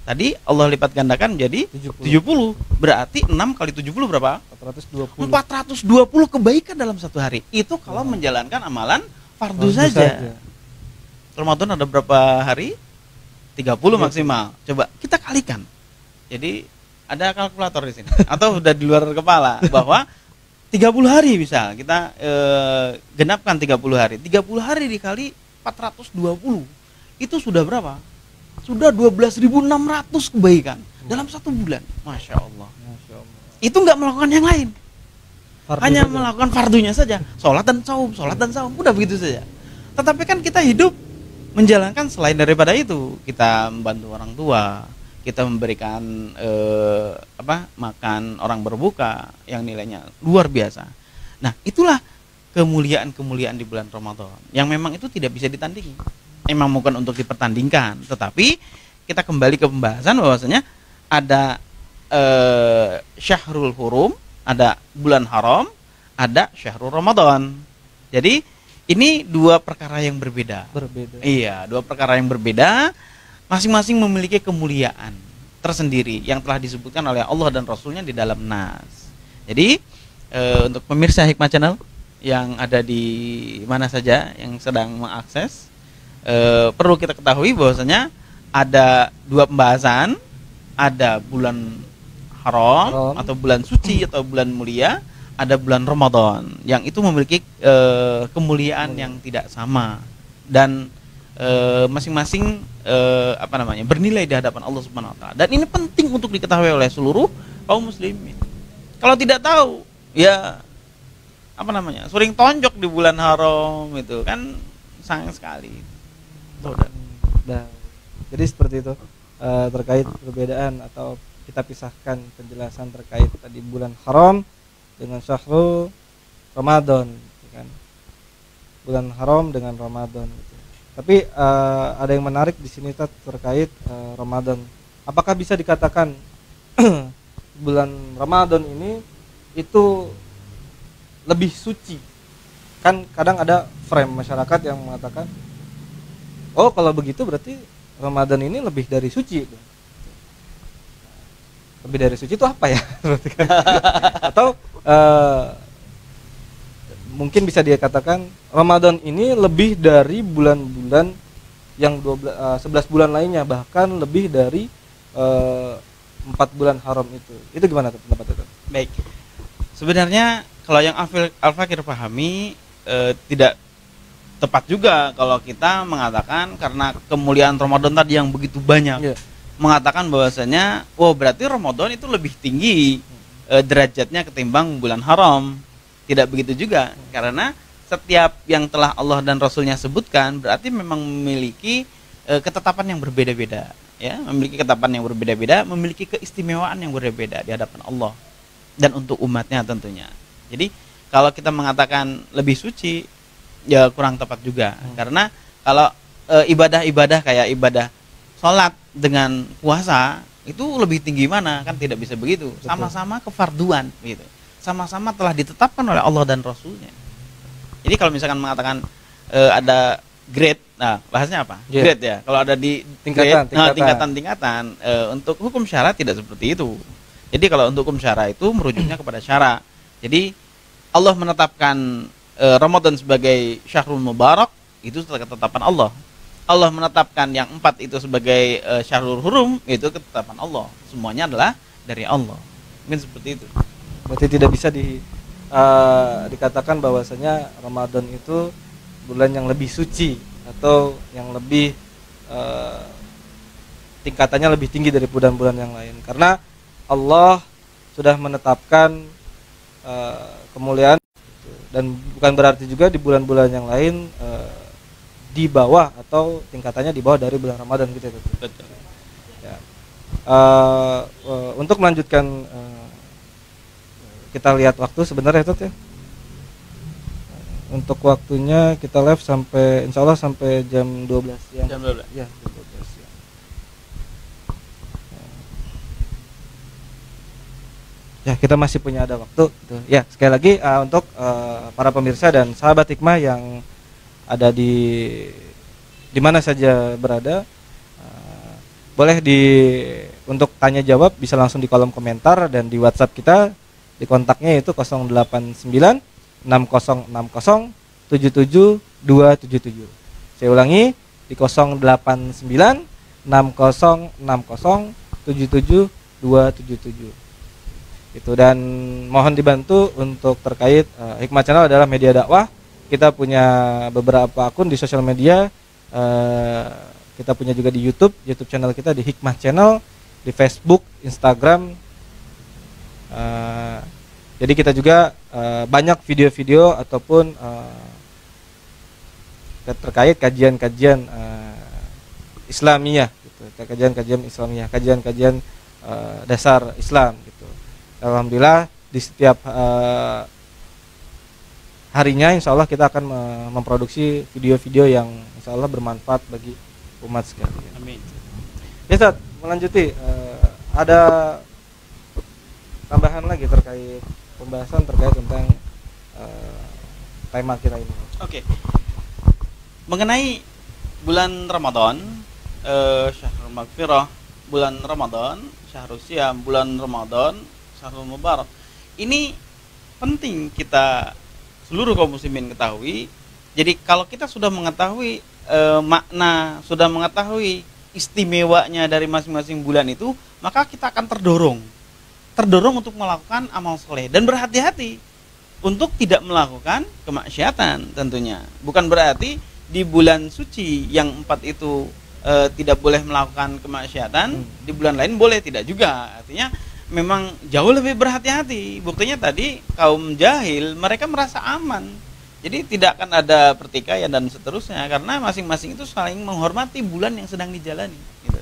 Tadi Allah lipat gandakan menjadi 70. Berarti 6 kali 70 berapa? 420. 420 kebaikan dalam satu hari. Itu kalau menjalankan amalan fardu saja. Ramadan ada berapa hari? 30 maksimal. Coba kita kalikan. Jadi ada kalkulator di sini atau udah di luar kepala bahwa 30 hari bisa kita genapkan 30 hari. 30 hari dikali 420. Itu sudah berapa? Sudah 12.600 kebaikan dalam satu bulan. Masya Allah. Itu nggak melakukan yang lain. Hanya melakukan fardunya saja. Sholat dan saum, udah begitu saja. Tetapi kan kita hidup menjalankan selain daripada itu. Kita membantu orang tua, kita memberikan makan orang berbuka yang nilainya luar biasa. Nah, itulah kemuliaan-kemuliaan di bulan Ramadan yang memang itu tidak bisa ditandingi. Memang bukan untuk dipertandingkan, tetapi kita kembali ke pembahasan bahwasanya ada Syahrul Hurum, ada bulan haram, ada Syahrul Ramadan. Jadi ini 2 perkara yang berbeda. Iya, 2 perkara yang berbeda, masing-masing memiliki kemuliaan tersendiri yang telah disebutkan oleh Allah dan Rasulnya di dalam Nas. Jadi untuk pemirsa Hikmah Channel yang ada di mana saja yang sedang mengakses, perlu kita ketahui bahwasanya ada 2 pembahasan, ada bulan haram atau bulan suci atau bulan mulia, ada bulan Ramadan yang itu memiliki kemuliaan yang tidak sama dan masing-masing bernilai di hadapan Allah Subhanahu wa taala. Dan ini penting untuk diketahui oleh seluruh kaum muslimin. Kalau tidak tahu, ya sering tonjok di bulan haram itu kan sayang sekali. Nah, jadi seperti itu terkait perbedaan atau kita pisahkan penjelasan terkait tadi bulan haram dengan Syahrul Ramadan, kan? Bulan haram dengan Ramadan. Gitu. Tapi ada yang menarik di sini terkait Ramadan. Apakah bisa dikatakan bulan Ramadan ini itu lebih suci? Kan kadang ada frame masyarakat yang mengatakan, oh kalau begitu berarti Ramadan ini lebih dari suci. Lebih dari suci itu apa ya? Atau mungkin bisa dikatakan Ramadan ini lebih dari bulan-bulan yang 11 bulan lainnya, bahkan lebih dari 4 bulan haram itu. Itu gimana tuh pendapat itu? Baik. Sebenarnya kalau yang Al-Fakir pahami tidak tepat juga kalau kita mengatakan karena kemuliaan Ramadan tadi yang begitu banyak, mengatakan bahwasanya berarti Ramadan itu lebih tinggi derajatnya ketimbang bulan haram. Tidak begitu juga, karena setiap yang telah Allah dan Rasulnya sebutkan berarti memang memiliki ketetapan yang berbeda-beda, ya, memiliki ketetapan yang berbeda-beda, memiliki keistimewaan yang berbeda di hadapan Allah dan untuk umatnya tentunya. Jadi kalau kita mengatakan lebih suci, ya kurang tepat juga, karena kalau ibadah-ibadah kayak ibadah sholat dengan puasa itu lebih tinggi mana, kan tidak bisa begitu. Sama-sama kefarduan gitu, sama-sama telah ditetapkan oleh Allah dan Rasulnya. Jadi kalau misalkan mengatakan ada grade, nah bahasnya apa? Grade ya. Kalau ada di tingkatan, untuk hukum syara tidak seperti itu. Jadi kalau untuk hukum syara itu merujuknya kepada syara. Jadi Allah menetapkan Ramadan sebagai Syahrul Mubarak, itu ketetapan Allah. Allah menetapkan yang 4 itu sebagai Syahrul Hurum, itu ketetapan Allah. Semuanya adalah dari Allah. Mungkin seperti itu. Berarti tidak bisa dikatakan bahwasanya Ramadan itu bulan yang lebih suci atau yang lebih tingkatannya lebih tinggi dari bulan-bulan yang lain, karena Allah sudah menetapkan kemuliaan, dan bukan berarti juga di bulan-bulan yang lain di bawah atau tingkatannya di bawah dari bulan Ramadan gitu. Betul. Ya. Untuk melanjutkan, kita lihat waktu sebenarnya itu ya. untuk waktunya kita live sampai insya Allah sampai jam 12 siang. Jam 12. Ya, jam 12 siang. Ya, kita masih punya ada waktu gitu. Ya, sekali lagi untuk para pemirsa dan sahabat hikmah yang ada di mana saja berada, boleh untuk tanya jawab bisa langsung di kolom komentar dan di WhatsApp kita, di kontaknya itu 089 6060 77277. Saya ulangi di 089 6060 77277. Itu, dan mohon dibantu untuk terkait Hikmah Channel adalah media dakwah. Kita punya beberapa akun di sosial media. Kita punya juga di YouTube channel kita di Hikmah Channel, di Facebook, Instagram. Jadi kita juga banyak video-video ataupun terkait kajian-kajian Islamiyah, gitu. Kajian-kajian Islamiyah, kajian-kajian dasar Islam, gitu. Alhamdulillah di setiap harinya insya Allah kita akan memproduksi video-video yang insya Allah bermanfaat bagi umat sekalian. Amin. Ya Ustaz, melanjuti ada tambahan lagi terkait pembahasan terkait tentang tema kita ini. Oke. Mengenai bulan Ramadan, Syahrul Maghfirah, bulan Ramadan, Syahrul Siyam, bulan Ramadan, Syahrul Mubarak. Ini penting kita seluruh kaum muslimin ketahui. Jadi kalau kita sudah mengetahui makna, sudah mengetahui istimewanya dari masing-masing bulan itu, maka kita akan terdorong untuk melakukan amal soleh dan berhati-hati untuk tidak melakukan kemaksiatan tentunya. Bukan berarti di bulan suci yang 4 itu tidak boleh melakukan kemaksiatan, di bulan lain boleh, tidak juga. Artinya memang jauh lebih berhati-hati. Buktinya tadi kaum jahil mereka merasa aman. Jadi tidak akan ada pertikaian dan seterusnya karena masing-masing itu saling menghormati bulan yang sedang dijalani, gitu.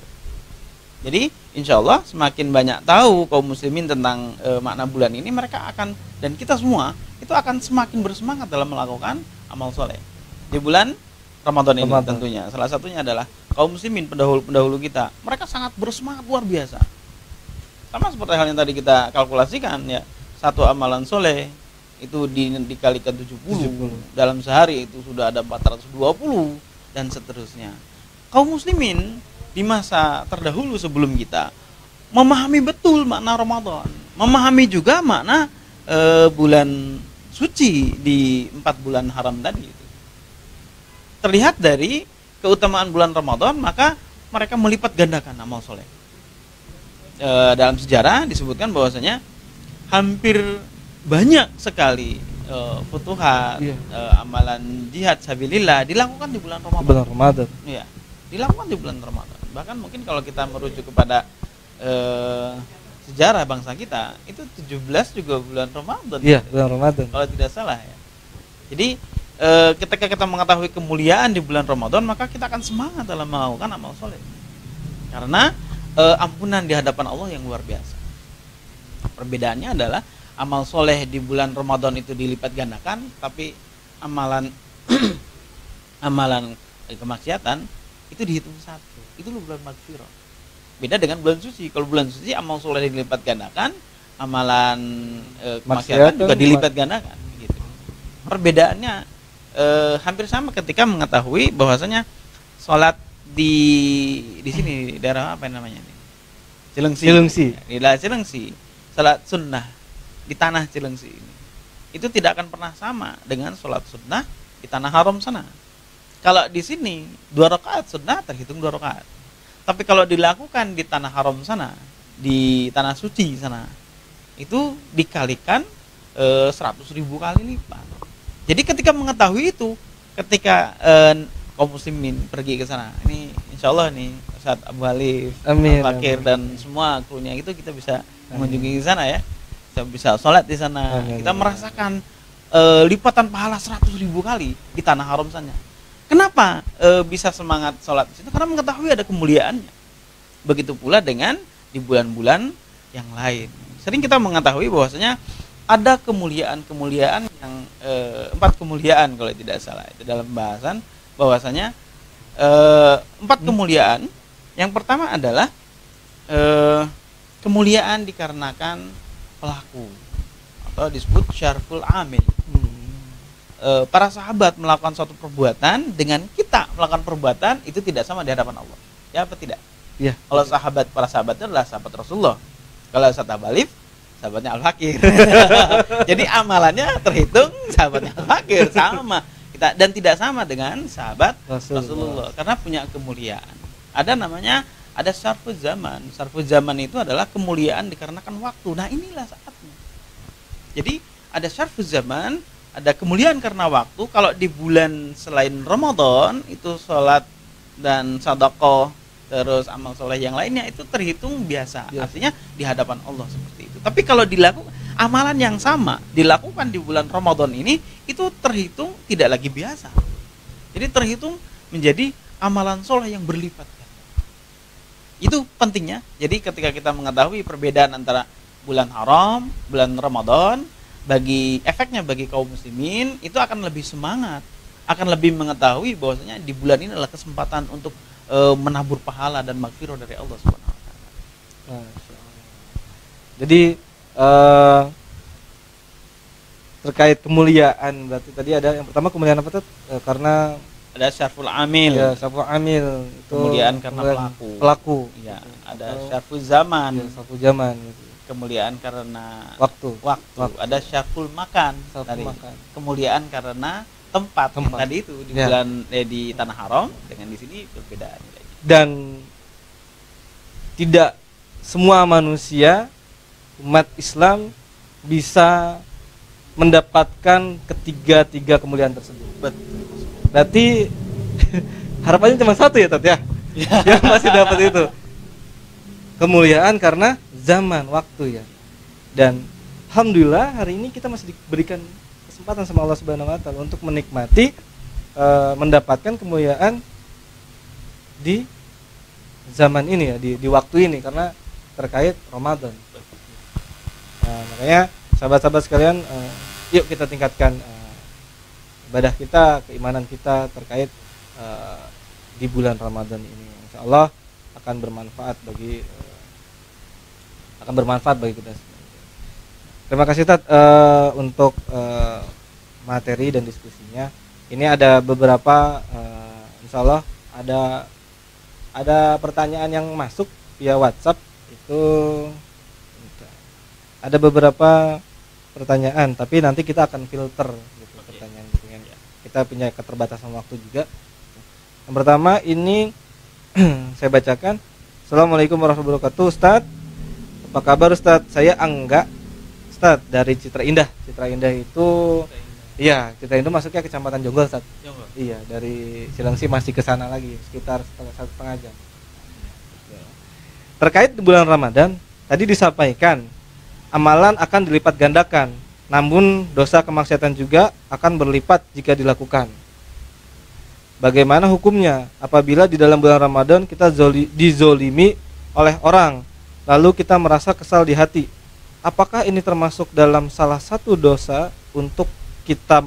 Jadi insya Allah semakin banyak tahu kaum muslimin tentang makna bulan ini, mereka akan, dan kita semua itu akan semakin bersemangat dalam melakukan amal soleh di bulan Ramadan ini. Tentunya salah satunya adalah kaum muslimin pendahulu kita, mereka sangat bersemangat luar biasa. Sama seperti hal yang tadi kita kalkulasikan ya, satu amalan soleh itu dikalikan 70 dalam sehari itu sudah ada 420 dan seterusnya. Kaum muslimin di masa terdahulu sebelum kita memahami betul makna Ramadan, memahami juga makna bulan suci di 4 bulan haram tadi itu. Terlihat dari keutamaan bulan Ramadan, maka mereka melipat gandakan amal soleh. Dalam sejarah disebutkan bahwasanya hampir banyak sekali futuhat, amalan jihad sabilillah dilakukan di bulan Ramadan. Bulan Ramadan. Iya, dilakukan di bulan Ramadan. Bahkan mungkin kalau kita merujuk kepada sejarah bangsa kita, itu 17 juga bulan Ramadan. Iya, bulan Ramadan. Kalau tidak salah ya. Jadi ketika kita mengetahui kemuliaan di bulan Ramadan, maka kita akan semangat dalam melakukan amal soleh. Karena ampunan di hadapan Allah yang luar biasa. Perbedaannya adalah amal soleh di bulan Ramadan itu dilipat gandakan, tapi amalan amalan kemaksiatan itu dihitung satu. Itu bulan maghfirah. Beda dengan bulan suci. Kalau bulan suci amal soleh dilipat gandakan, amalan kemaksiatan juga dilipat gandakan. Gitu. Perbedaannya hampir sama ketika mengetahui bahwasanya sholat di sini daerah apa namanya ini? Cilengsi. Di daerah Cilengsi, salat sunnah di tanah Cilengsi ini itu tidak akan pernah sama dengan salat sunnah di tanah haram sana. Kalau di sini 2 rakaat sunnah terhitung 2 rakaat. Tapi kalau dilakukan di tanah haram sana, di tanah suci sana, itu dikalikan 100.000 kali lipat. Jadi ketika mengetahui itu, ketika kaum muslimin pergi ke sana, ini insya Allah nih Ustaz Abu Halif, Fakir dan semua krunya itu kita bisa mengunjungi ke sana ya, kita bisa sholat di sana. Kita merasakan lipatan pahala 100.000 kali di tanah haram sana. Kenapa bisa semangat sholat di situ? Karena mengetahui ada kemuliaannya. Begitu pula dengan di bulan-bulan yang lain. Sering kita mengetahui bahwasanya ada kemuliaan-kemuliaan yang 4 kemuliaan kalau tidak salah itu dalam bahasan bahwasanya 4 kemuliaan. Yang pertama adalah kemuliaan dikarenakan pelaku atau disebut syarful amil. Para sahabat melakukan suatu perbuatan dengan kita melakukan perbuatan itu tidak sama di hadapan Allah. Ya apa tidak? Iya. Kalau para sahabatnya adalah sahabat Rasulullah. Kalau Ustaz Abalif, sahabatnya Al-Fakir. Jadi amalannya terhitung sahabatnya Al-Fakir sama. Kita dan tidak sama dengan sahabat Rasulullah karena punya kemuliaan. Ada namanya ada syarful zaman. Syarful zaman itu adalah kemuliaan dikarenakan waktu. Nah, inilah saatnya. Jadi ada syarful zaman, ada kemuliaan karena waktu. Kalau di bulan selain Ramadan itu sholat dan sedekah terus amal soleh yang lainnya itu terhitung biasa. Artinya di hadapan Allah seperti itu. Tapi kalau dilakukan amalan yang sama dilakukan di bulan Ramadan ini itu terhitung tidak lagi biasa. Jadi terhitung menjadi amalan soleh yang berlipat. Itu pentingnya. Jadi ketika kita mengetahui perbedaan antara bulan haram, bulan Ramadan, bagi efeknya bagi kaum muslimin itu akan lebih semangat, akan lebih mengetahui bahwasanya di bulan ini adalah kesempatan untuk menabur pahala dan magfirah dari Allah Subhanahu wa taala. Jadi terkait kemuliaan berarti tadi ada yang pertama kemuliaan apa tuh? Karena ada syarful amil. Ya, syarful amil itu kemuliaan karena pelaku. Pelaku. Ya, ada syarful zaman. Ya, syarful zaman gitu. Kemuliaan karena waktu. Ada syarful makan. Makan. Kemuliaan karena tempat. Yang tadi itu di bulan di tanah haram dengan di sini berbeda. Dan tidak semua manusia umat Islam bisa mendapatkan ketiga kemuliaan tersebut. Betul. Berarti harapannya cuma satu ya Tat ya. Yang masih dapat itu. Kemuliaan karena zaman, waktu ya. Dan alhamdulillah hari ini kita masih diberikan kesempatan sama Allah Subhanahu wa taala untuk menikmati mendapatkan kemuliaan di zaman ini ya, di waktu ini karena terkait Ramadan. Nah, makanya sahabat-sahabat sekalian, yuk kita tingkatkan ibadah kita, keimanan kita terkait di bulan Ramadan ini. Insya Allah akan bermanfaat bagi kita. Terima kasih Tat untuk materi dan diskusinya. Ini ada beberapa, insya Allah ada pertanyaan yang masuk via WhatsApp itu. Ada beberapa pertanyaan, tapi nanti kita akan filter gitu, pertanyaan gitu kan. Kita punya keterbatasan waktu juga. Yang pertama ini saya bacakan. Assalamualaikum warahmatullahi wabarakatuh. Ustaz, apa kabar Ustaz? Saya Angga Ustaz dari Citra Indah. Citra Indah itu iya, Citra Indah masuknya Kecamatan Jonggol Ustaz. Iya, dari Cilengsi masih ke sana lagi sekitar 1,5 jam. Terkait bulan Ramadan, tadi disampaikan amalan akan dilipat gandakan, namun dosa kemaksiatan juga akan berlipat jika dilakukan. Bagaimana hukumnya apabila di dalam bulan Ramadan kita dizolimi oleh orang, lalu kita merasa kesal di hati? Apakah ini termasuk dalam salah satu dosa untuk kita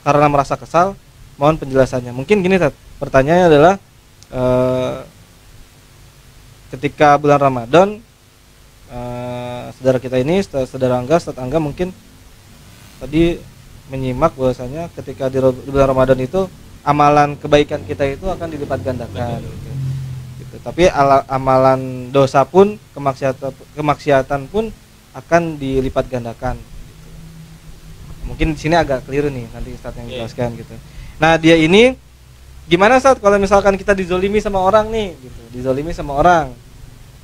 karena merasa kesal? Mohon penjelasannya. Mungkin gini Tat, pertanyaannya adalah ketika bulan Ramadan saudara kita ini, saudara Angga, Ustaz Angga mungkin tadi menyimak bahwasanya ketika di bulan Ramadan itu amalan kebaikan kita itu akan dilipat gandakan gitu. Tapi amalan dosa pun, kemaksiatan pun akan dilipat gandakan gitu. Mungkin di sini agak keliru nih, nanti Ustaz yang jelaskan gitu. Nah, dia ini gimana Ustaz kalau misalkan kita dizolimi sama orang nih gitu, dizolimi sama orang.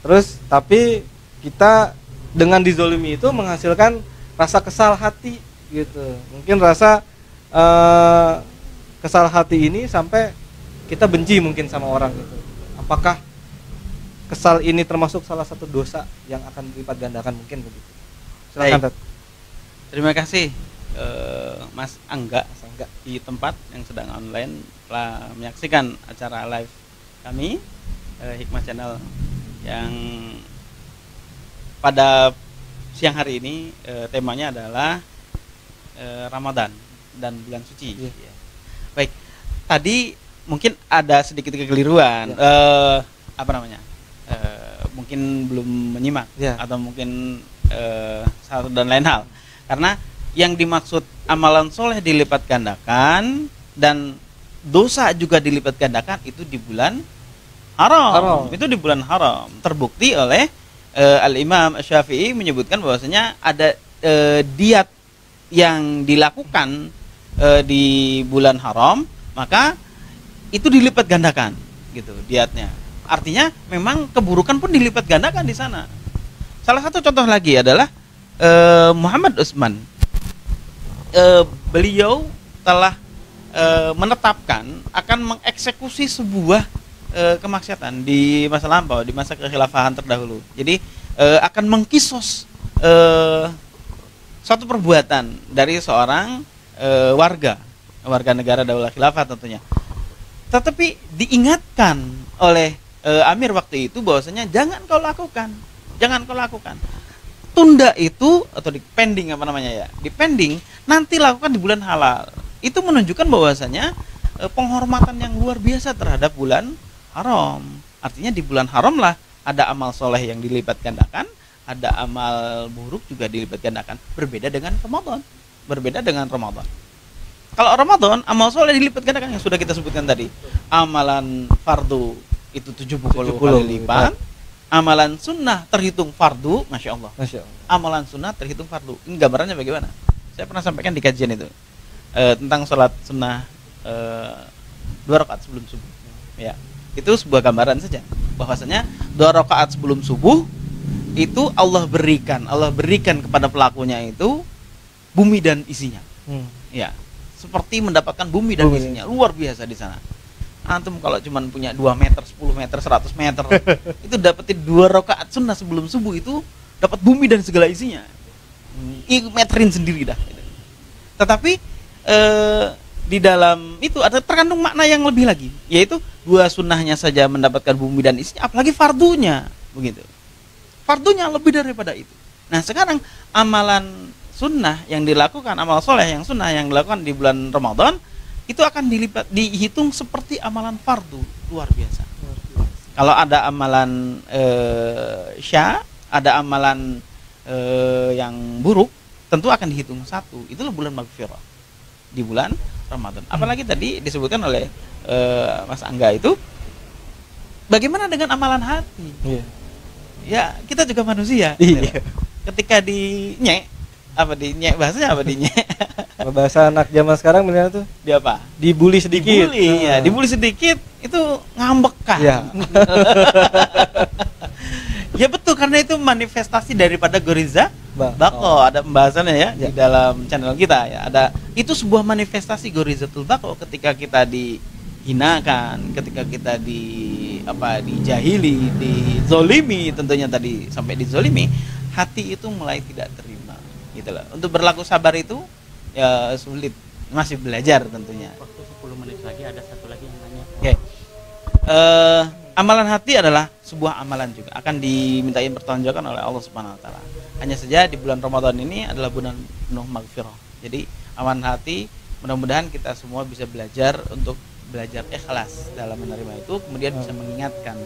Terus tapi kita dengan dizolimi itu menghasilkan rasa kesal hati gitu. Mungkin rasa kesal hati ini sampai kita benci mungkin sama orang gitu. Apakah kesal ini termasuk salah satu dosa yang akan dilipat gandakan, mungkin begitu? Silakan. Terima kasih Mas Angga di tempat yang sedang online telah menyaksikan acara live kami Hikmah Channel yang pada siang hari ini temanya adalah Ramadan dan bulan suci. Ya. Baik, tadi mungkin ada sedikit kekeliruan. Apa namanya? Mungkin belum menyimak atau mungkin satu dan lain hal. Karena yang dimaksud amalan soleh dilipat gandakan dan dosa juga dilipat gandakan itu di bulan haram. Itu di bulan haram. Terbukti oleh Al-Imam Syafi'i menyebutkan bahwasanya ada diat yang dilakukan di bulan haram, maka itu dilipat gandakan gitu diatnya. Artinya memang keburukan pun dilipat gandakan di sana. Salah satu contoh lagi adalah Muhammad Utsman. Beliau telah menetapkan akan mengeksekusi sebuah kemaksiatan di masa lampau, di masa kekhilafahan terdahulu. Jadi akan mengkisos suatu perbuatan dari seorang warga negara Daulah Khilafah tentunya. Tetapi diingatkan oleh Amir waktu itu bahwasanya jangan kau lakukan. Tunda itu atau dipending apa namanya ya? Dipending, nanti lakukan di bulan halal. Itu menunjukkan bahwasanya penghormatan yang luar biasa terhadap bulan haram. Artinya di bulan haram lah ada amal soleh yang dilipat gandakan, ada amal buruk juga dilipat gandakan. Berbeda dengan Ramadan. Kalau Ramadan, amal soleh dilipat gandakan yang sudah kita sebutkan tadi. Amalan fardu itu 70 kali lipat. Amalan sunnah terhitung fardu, Masya Allah. Amalan sunnah terhitung fardu. Ini gambarannya bagaimana? Saya pernah sampaikan di kajian itu tentang sholat sunnah 2 rakaat sebelum subuh. Ya, itu sebuah gambaran saja. Bahwasanya 2 rakaat sebelum subuh itu Allah berikan kepada pelakunya itu bumi dan isinya. Ya, seperti mendapatkan bumi dan isinya. Luar biasa di sana. Antum kalau cuma punya 2 meter, 10 meter, 100 meter itu dapetin 2 rakaat sunnah sebelum subuh itu dapat bumi dan segala isinya. Meterin sendiri dah. Tetapi di dalam itu ada terkandung makna yang lebih lagi, yaitu 2 sunnahnya saja mendapatkan bumi dan isinya, apalagi fardunya, begitu. Fardunya lebih daripada itu. Nah sekarang amalan sunnah yang dilakukan, amal soleh yang sunnah yang dilakukan di bulan Ramadan itu akan dihitung seperti amalan fardu. Luar biasa. Kalau ada amalan ada amalan yang buruk, tentu akan dihitung satu. Itulah bulan maghfirah di bulan Ramadan. Apalagi tadi disebutkan oleh Mas Angga itu, bagaimana dengan amalan hati? Ya kita juga manusia. Ketika bahasanya apa bahasa anak zaman sekarang benar tuh dia apa? Dibully sedikit. Dibully sedikit itu ngambek kan. Ya betul, karena itu manifestasi daripada goriza bako. Ada pembahasannya ya di dalam channel kita ya. Ada itu sebuah manifestasi gorizatul bako ketika kita dihinakan, ketika kita dijahili, dizolimi, tentunya tadi sampai dizolimi, hati itu mulai tidak terima. Gitu loh. Untuk berlaku sabar itu ya sulit, masih belajar tentunya. Waktu 10 menit lagi ada satu lagi yang nanya. Oke. Amalan hati adalah sebuah amalan juga akan dimintain pertanggungjawaban oleh Allah Subhanahu wa taala. Hanya saja di bulan Ramadan ini adalah bulan penuh maghfirah. Jadi amalan hati mudah-mudahan kita semua bisa belajar untuk belajar ikhlas dalam menerima itu, kemudian bisa mengingatkan.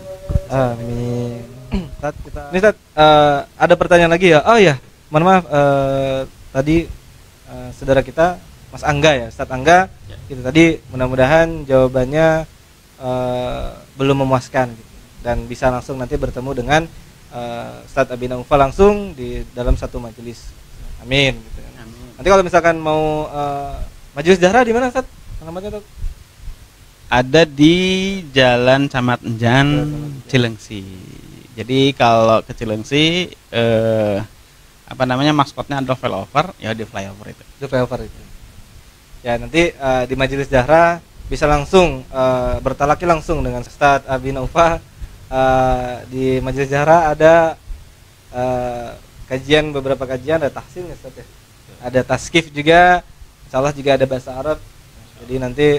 Amin. Ini Ustaz, ada pertanyaan lagi ya. Oh ya, mohon maaf, tadi saudara kita Mas Angga ya, Ustaz Angga, itu tadi mudah-mudahan jawabannya belum memuaskan gitu. Dan bisa langsung nanti bertemu dengan Ustaz Abi Naufal langsung di dalam satu majelis. Amin gitu. Amin. Nanti kalau misalkan mau majelis dakwah di mana Ustaz? Alamatnya Ustaz? Ada di Jalan Camat Enjan, Cilengsi. Jadi kalau ke Cilengsi maskotnya adalah flyover, ya di flyover itu. Di flyover itu. Ya nanti di majelis dakwah bisa langsung bertalaki langsung dengan Ustaz Abi Naufal. Di majelis dakwah ada beberapa kajian, ada tahsin ya Ustaz ya. Ada taskif juga, insyaallah juga ada bahasa Arab. Jadi nanti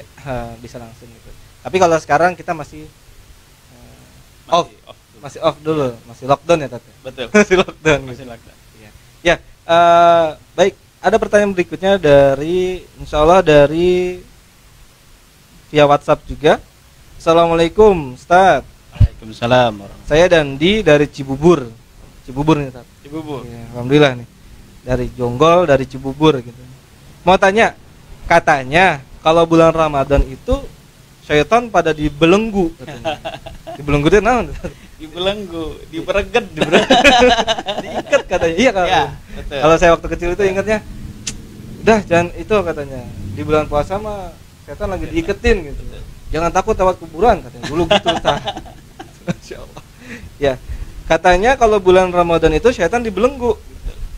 bisa langsung gitu. Tapi kalau sekarang kita masih off dulu, masih lockdown ya Tante. Betul. Masih lockdown. Masih lockdown. Ya Baik, ada pertanyaan berikutnya dari insya Allah dari via WhatsApp juga. Assalamualaikum Ustaz. Waalaikumsalam. Saya Dandi dari Cibubur nih Ustaz. Cibubur. Ya, alhamdulillah nih. Dari Jonggol, dari Cibubur gitu. Mau tanya, katanya kalau bulan Ramadan itu syaitan pada dibelenggu katanya. Dibelenggu itu naon? Dibelenggu, dibereget, Diikat katanya. Iya kalau. Ya, betul. Kalau saya waktu kecil itu ingatnya, udah jangan itu katanya. Di bulan puasa mah setan lagi diiketin gitu. Jangan takut lewat kuburan katanya. Dulu gitu Ustaz. Masyaallah. Ya. Katanya kalau bulan Ramadan itu setan dibelenggu.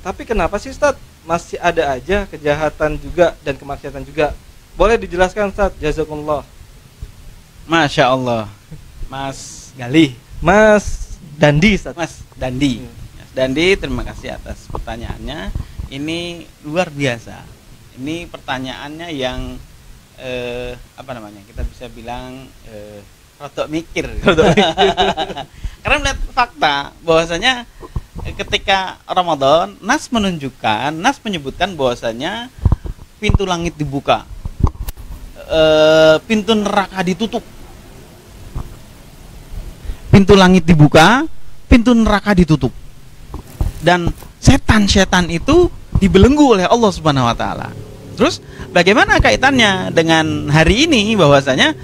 Tapi kenapa sih Ustaz? Masih ada aja kejahatan juga dan kemaksiatan juga. Boleh dijelaskan Ustaz? Jazakumullah. Masya Allah. Mas Galih, Mas Dandi Ustaz. Mas Dandi. Mas Dandi, terima kasih atas pertanyaannya. Ini luar biasa. Ini pertanyaannya yang apa namanya? Kita bisa bilang rodok mikir. Karena melihat fakta bahwasanya ketika Ramadan, Nas menyebutkan bahwasanya pintu langit dibuka, pintu neraka ditutup. Pintu langit dibuka, pintu neraka ditutup. Dan setan-setan itu dibelenggu oleh Allah Subhanahu wa taala. Terus bagaimana kaitannya dengan hari ini, bahwasanya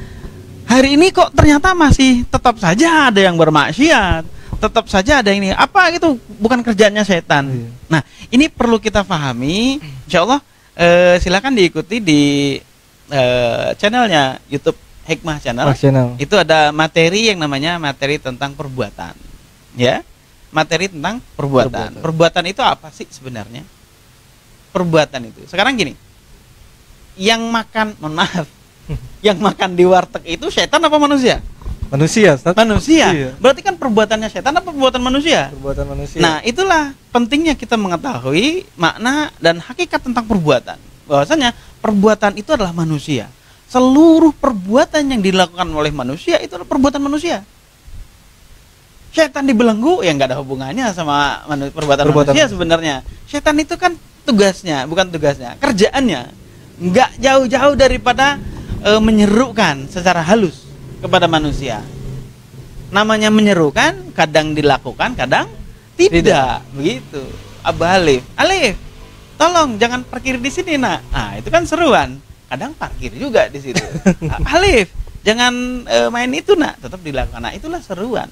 hari ini kok ternyata masih tetap saja ada yang bermaksiat, tetap saja ada ini. Apa itu bukan kerjanya setan. Iya. Nah, ini perlu kita pahami. Insyaallah silakan diikuti di channelnya YouTube Hikmah Channel. Itu ada materi yang namanya materi tentang perbuatan. Ya. Materi tentang perbuatan. Perbuatan itu apa sih sebenarnya? Perbuatan itu. Sekarang gini. Yang makan, mohon maaf. Yang makan di warteg itu setan apa manusia? Manusia, Ustaz. Manusia. Iya. Berarti kan perbuatannya setan apa perbuatan manusia? Perbuatan manusia. Nah, itulah pentingnya kita mengetahui makna dan hakikat tentang perbuatan. Bahwasanya perbuatan itu adalah manusia. Seluruh perbuatan yang dilakukan oleh manusia itu adalah perbuatan manusia. Setan dibelenggu ya nggak ada hubungannya sama perbuatan manusia sebenarnya. Setan itu kan tugasnya, bukan tugasnya, kerjaannya. Nggak jauh-jauh daripada menyerukan secara halus kepada manusia. Namanya menyerukan, kadang dilakukan, kadang tidak. Begitu. Alif, tolong jangan parkir di sini, Nak. Ah, itu kan seruan. Kadang parkir juga di situ. Alif, jangan main itu, Nak. Tetap dilakukan. Nah, itulah seruan.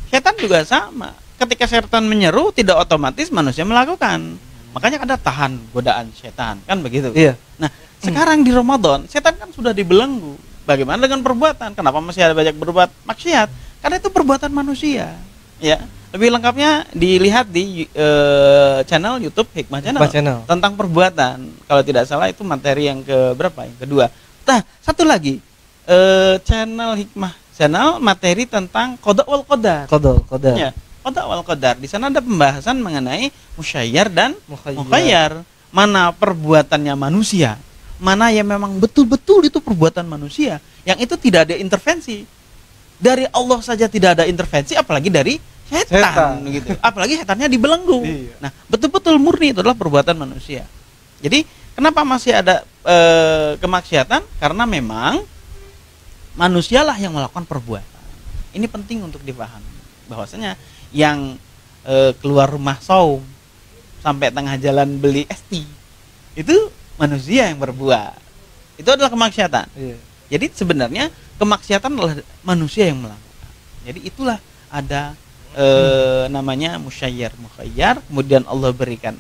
Setan juga sama. Ketika setan menyeru, tidak otomatis manusia melakukan. Makanya ada tahan godaan setan, kan begitu. Iya. Nah, sekarang di Ramadan, setan kan sudah dibelenggu. Bagaimana dengan perbuatan? Kenapa masih ada banyak berbuat maksiat? Karena itu perbuatan manusia. Ya, lebih lengkapnya dilihat di channel YouTube Hikmah Channel tentang perbuatan. Kalau tidak salah itu materi yang keberapa? Yang kedua. Nah, satu lagi channel Hikmah Channel materi tentang qada wal qadar. Qada. Ya, qada wal qadar. Di sana ada pembahasan mengenai musyayyar dan mukhayyar. Mana perbuatannya manusia, mana yang memang betul-betul itu perbuatan manusia, yang itu tidak ada intervensi. Dari Allah saja tidak ada intervensi, apalagi dari setan. Gitu. Apalagi setannya dibelenggu. Iya. Nah, betul-betul murni itu adalah perbuatan manusia. Jadi, kenapa masih ada kemaksiatan? Karena memang manusialah yang melakukan perbuatan. Ini penting untuk dipahami. Bahwasanya yang keluar rumah saum sampai tengah jalan beli es tea, itu manusia yang berbuat. Itu adalah kemaksiatan. Iya. Jadi sebenarnya kemaksiatan adalah manusia yang melakukan. Jadi itulah ada namanya musyayyar mukhayyar. Kemudian Allah berikan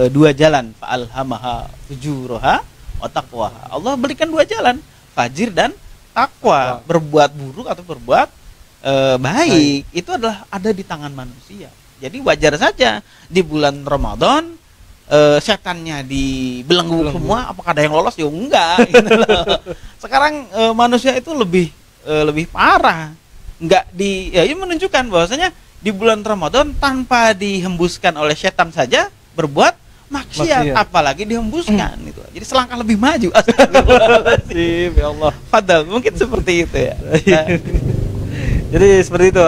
dua jalan, fa'alhamaha fujuraha wa taqwaha. Allah berikan dua jalan, fajir dan takwa. Berbuat buruk atau berbuat baik itu adalah ada di tangan manusia. Jadi wajar saja di bulan Ramadan setannya dibelenggu semua. Apakah ada yang lolos? Ya enggak. Gitu loh. Sekarang manusia itu lebih parah. Enggak ini menunjukkan bahwasanya di bulan Ramadan tanpa dihembuskan oleh setan saja berbuat maksiat. Apalagi dihembuskan itu. Jadi selangkah lebih maju. Astagfirullahaladzim, ya Allah. Fadal, mungkin seperti itu ya. Nah, jadi seperti itu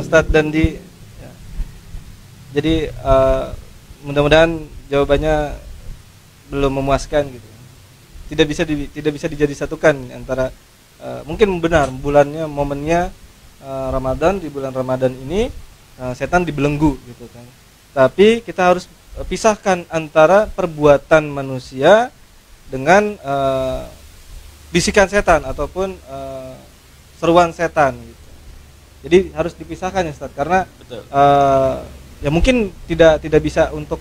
Ustadz Dandi. Jadi mudah-mudahan jawabannya belum memuaskan gitu. Tidak bisa dijadi-satukan antara mungkin benar bulannya, momennya Ramadan, di bulan Ramadan ini setan dibelenggu gitu kan. Tapi kita harus pisahkan antara perbuatan manusia dengan bisikan setan ataupun seruan setan gitu. Jadi harus dipisahkan ya Ustaz, karena ya mungkin tidak bisa untuk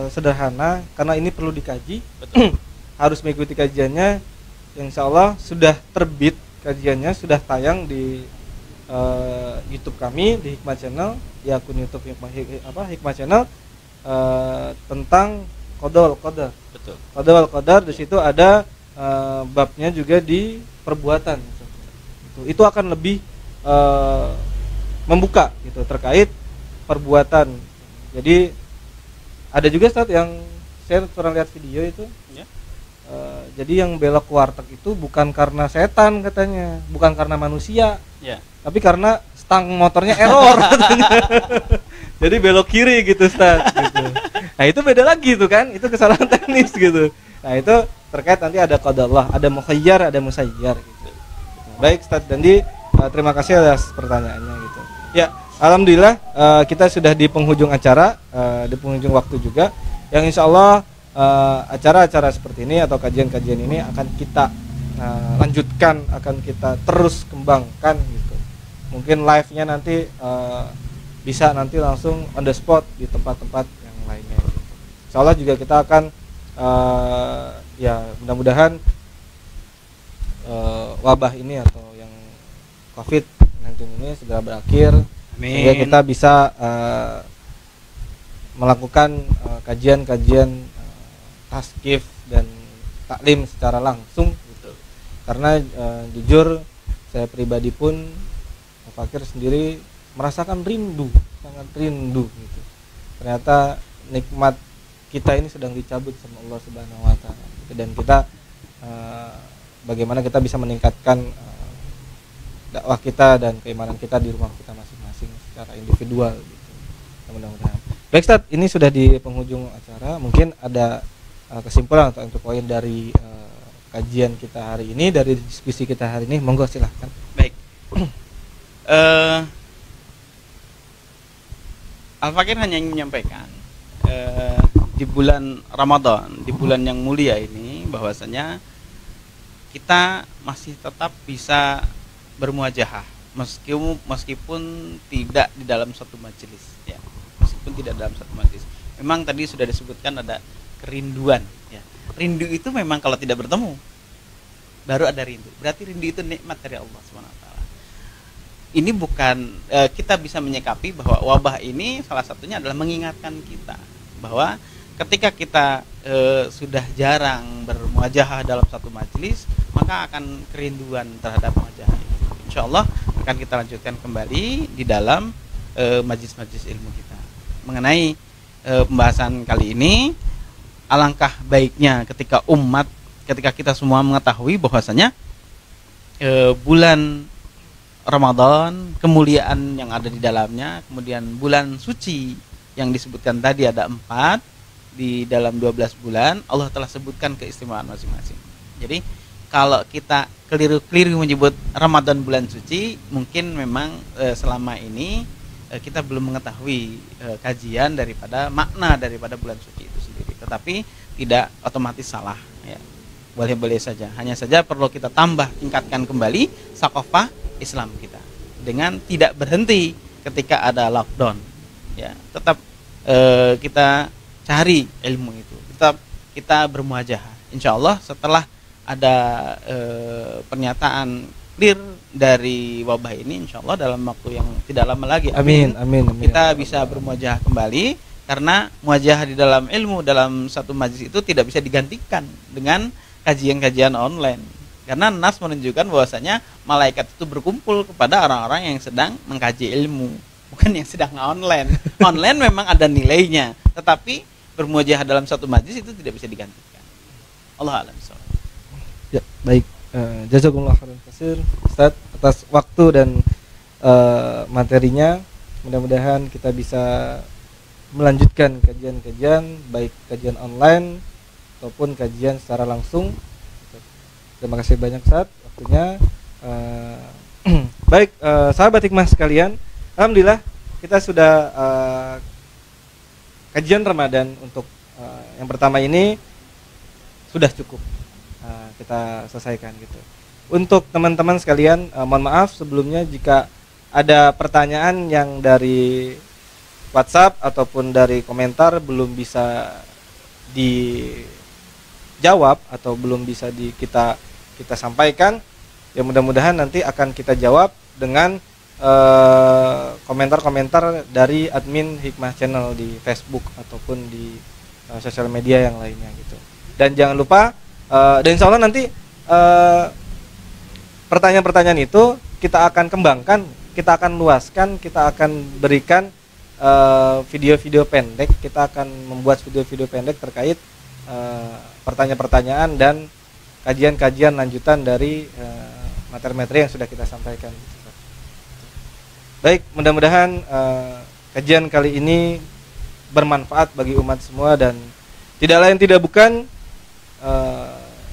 sederhana, karena ini perlu dikaji. Betul. Harus mengikuti kajiannya. Insya Allah sudah terbit kajiannya, sudah tayang di YouTube kami di Hikmah Channel, di akun YouTube Hikmah Channel, tentang Qada wal Qadar. Betul. Qada wal Qadar, di situ ada babnya juga di perbuatan. Itu akan lebih membuka gitu terkait perbuatan. Jadi ada juga Ustaz yang saya pernah lihat video itu ya. Jadi yang belok ke warteg itu bukan karena setan katanya, bukan karena manusia ya, tapi karena stang motornya error katanya. Jadi belok kiri gitu Ustaz gitu. Nah itu beda lagi tuh kan, itu kesalahan teknis gitu. Nah itu terkait nanti ada qada Allah, ada mukhayyar, ada musayyar gitu. Baik Ustaz Dandi, terima kasih atas pertanyaannya gitu. Ya, alhamdulillah kita sudah di penghujung acara, di penghujung waktu juga, yang insya Allah acara-acara seperti ini atau kajian-kajian ini akan kita lanjutkan, akan kita terus kembangkan gitu. Mungkin live-nya nanti bisa nanti langsung on the spot di tempat-tempat yang lainnya gitu. Insya Allah juga kita akan ya mudah-mudahan wabah ini atau yang COVID-19 ini segera berakhir. Amin. Sehingga kita bisa melakukan kajian-kajian taskif dan taklim secara langsung gitu. Karena jujur saya pribadi pun Fakir sendiri merasakan rindu, sangat rindu gitu. Ternyata nikmat kita ini sedang dicabut sama Allah Subhanahu wa taala gitu. Dan kita bagaimana kita bisa meningkatkan dakwah kita dan keimanan kita di rumah kita masing-masing secara individual gitu. Mudah-mudahan. Baik Ustaz, ini sudah di penghujung acara. Mungkin ada kesimpulan atau poin dari kajian kita hari ini, dari diskusi kita hari ini, monggo silahkan. Baik. Al-Fakir hanya ingin menyampaikan di bulan Ramadan, di bulan yang mulia ini, bahwasanya kita masih tetap bisa bermuajahah meskipun tidak di dalam satu majelis ya. Meskipun tidak dalam satu majelis. Memang tadi sudah disebutkan ada kerinduan ya. Rindu itu memang kalau tidak bertemu baru ada rindu. Berarti rindu itu nikmat dari Allah SWT. Ini bukan kita bisa menyikapi bahwa wabah ini salah satunya adalah mengingatkan kita bahwa ketika kita sudah jarang bermuajahah dalam satu majelis, maka akan kerinduan terhadap muajahah itu. Insya Allah akan kita lanjutkan kembali di dalam majelis-majelis ilmu kita. Mengenai pembahasan kali ini, alangkah baiknya ketika kita semua mengetahui bahwasanya bulan Ramadan, kemuliaan yang ada di dalamnya, kemudian bulan suci yang disebutkan tadi ada 4 di dalam 12 bulan, Allah telah sebutkan keistimewaan masing-masing. Jadi kalau kita keliru menyebut Ramadan bulan suci, mungkin memang selama ini kita belum mengetahui kajian daripada makna daripada bulan suci itu sendiri. Tetapi tidak otomatis salah ya. Boleh-boleh saja. Hanya saja perlu kita tingkatkan kembali sakofah Islam kita dengan tidak berhenti ketika ada lockdown ya. Tetap kita cari ilmu itu. Tetap kita bermuajahah. Insyaallah setelah ada pernyataan clear dari wabah ini, insyaallah dalam waktu yang tidak lama lagi amin kita bisa bermuajahah kembali. Karena muajahah di dalam ilmu dalam satu majlis itu tidak bisa digantikan dengan kajian-kajian online. Karena nas menunjukkan bahwasanya malaikat itu berkumpul kepada orang-orang yang sedang mengkaji ilmu, bukan yang sedang online. Online memang ada nilainya, tetapi bermuajahah dalam satu majlis itu tidak bisa digantikan. Allah a'lam bishawab. Ya, baik. Jazakumullah khairan katsir Ustaz atas waktu dan materinya. Mudah-mudahan kita bisa melanjutkan kajian-kajian, baik kajian online ataupun kajian secara langsung. Terima kasih banyak Ustaz waktunya. Baik, sahabat hikmah sekalian, alhamdulillah kita sudah kajian Ramadan untuk yang pertama ini sudah cukup kita selesaikan gitu. Untuk teman-teman sekalian, mohon maaf sebelumnya jika ada pertanyaan yang dari WhatsApp ataupun dari komentar belum bisa dijawab atau belum bisa kita sampaikan, ya mudah-mudahan nanti akan kita jawab dengan komentar-komentar dari admin Hikmah Channel di Facebook ataupun di sosial media yang lainnya gitu. Dan jangan lupa dan insya Allah nanti pertanyaan-pertanyaan itu kita akan kembangkan, kita akan luaskan, kita akan berikan video-video pendek, kita akan membuat video-video pendek terkait pertanyaan-pertanyaan dan kajian-kajian lanjutan dari materi-materi yang sudah kita sampaikan. Baik, mudah-mudahan kajian kali ini bermanfaat bagi umat semua dan tidak lain tidak bukan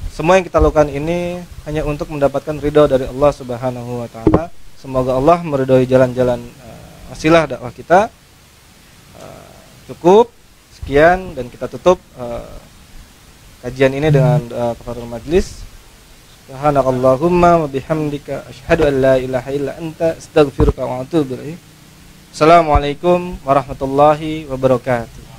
semua yang kita lakukan ini hanya untuk mendapatkan ridho dari Allah Subhanahu wa taala. Semoga Allah meridhoi jalan-jalan wasilah dakwah kita. Cukup sekian dan kita tutup kajian ini dengan kafaratul majlis. Subhanakallahumma wa bihamdika asyhadu an la ilaha illa anta astaghfiruka wa atubu ilaik. Assalamualaikum warahmatullahi wabarakatuh.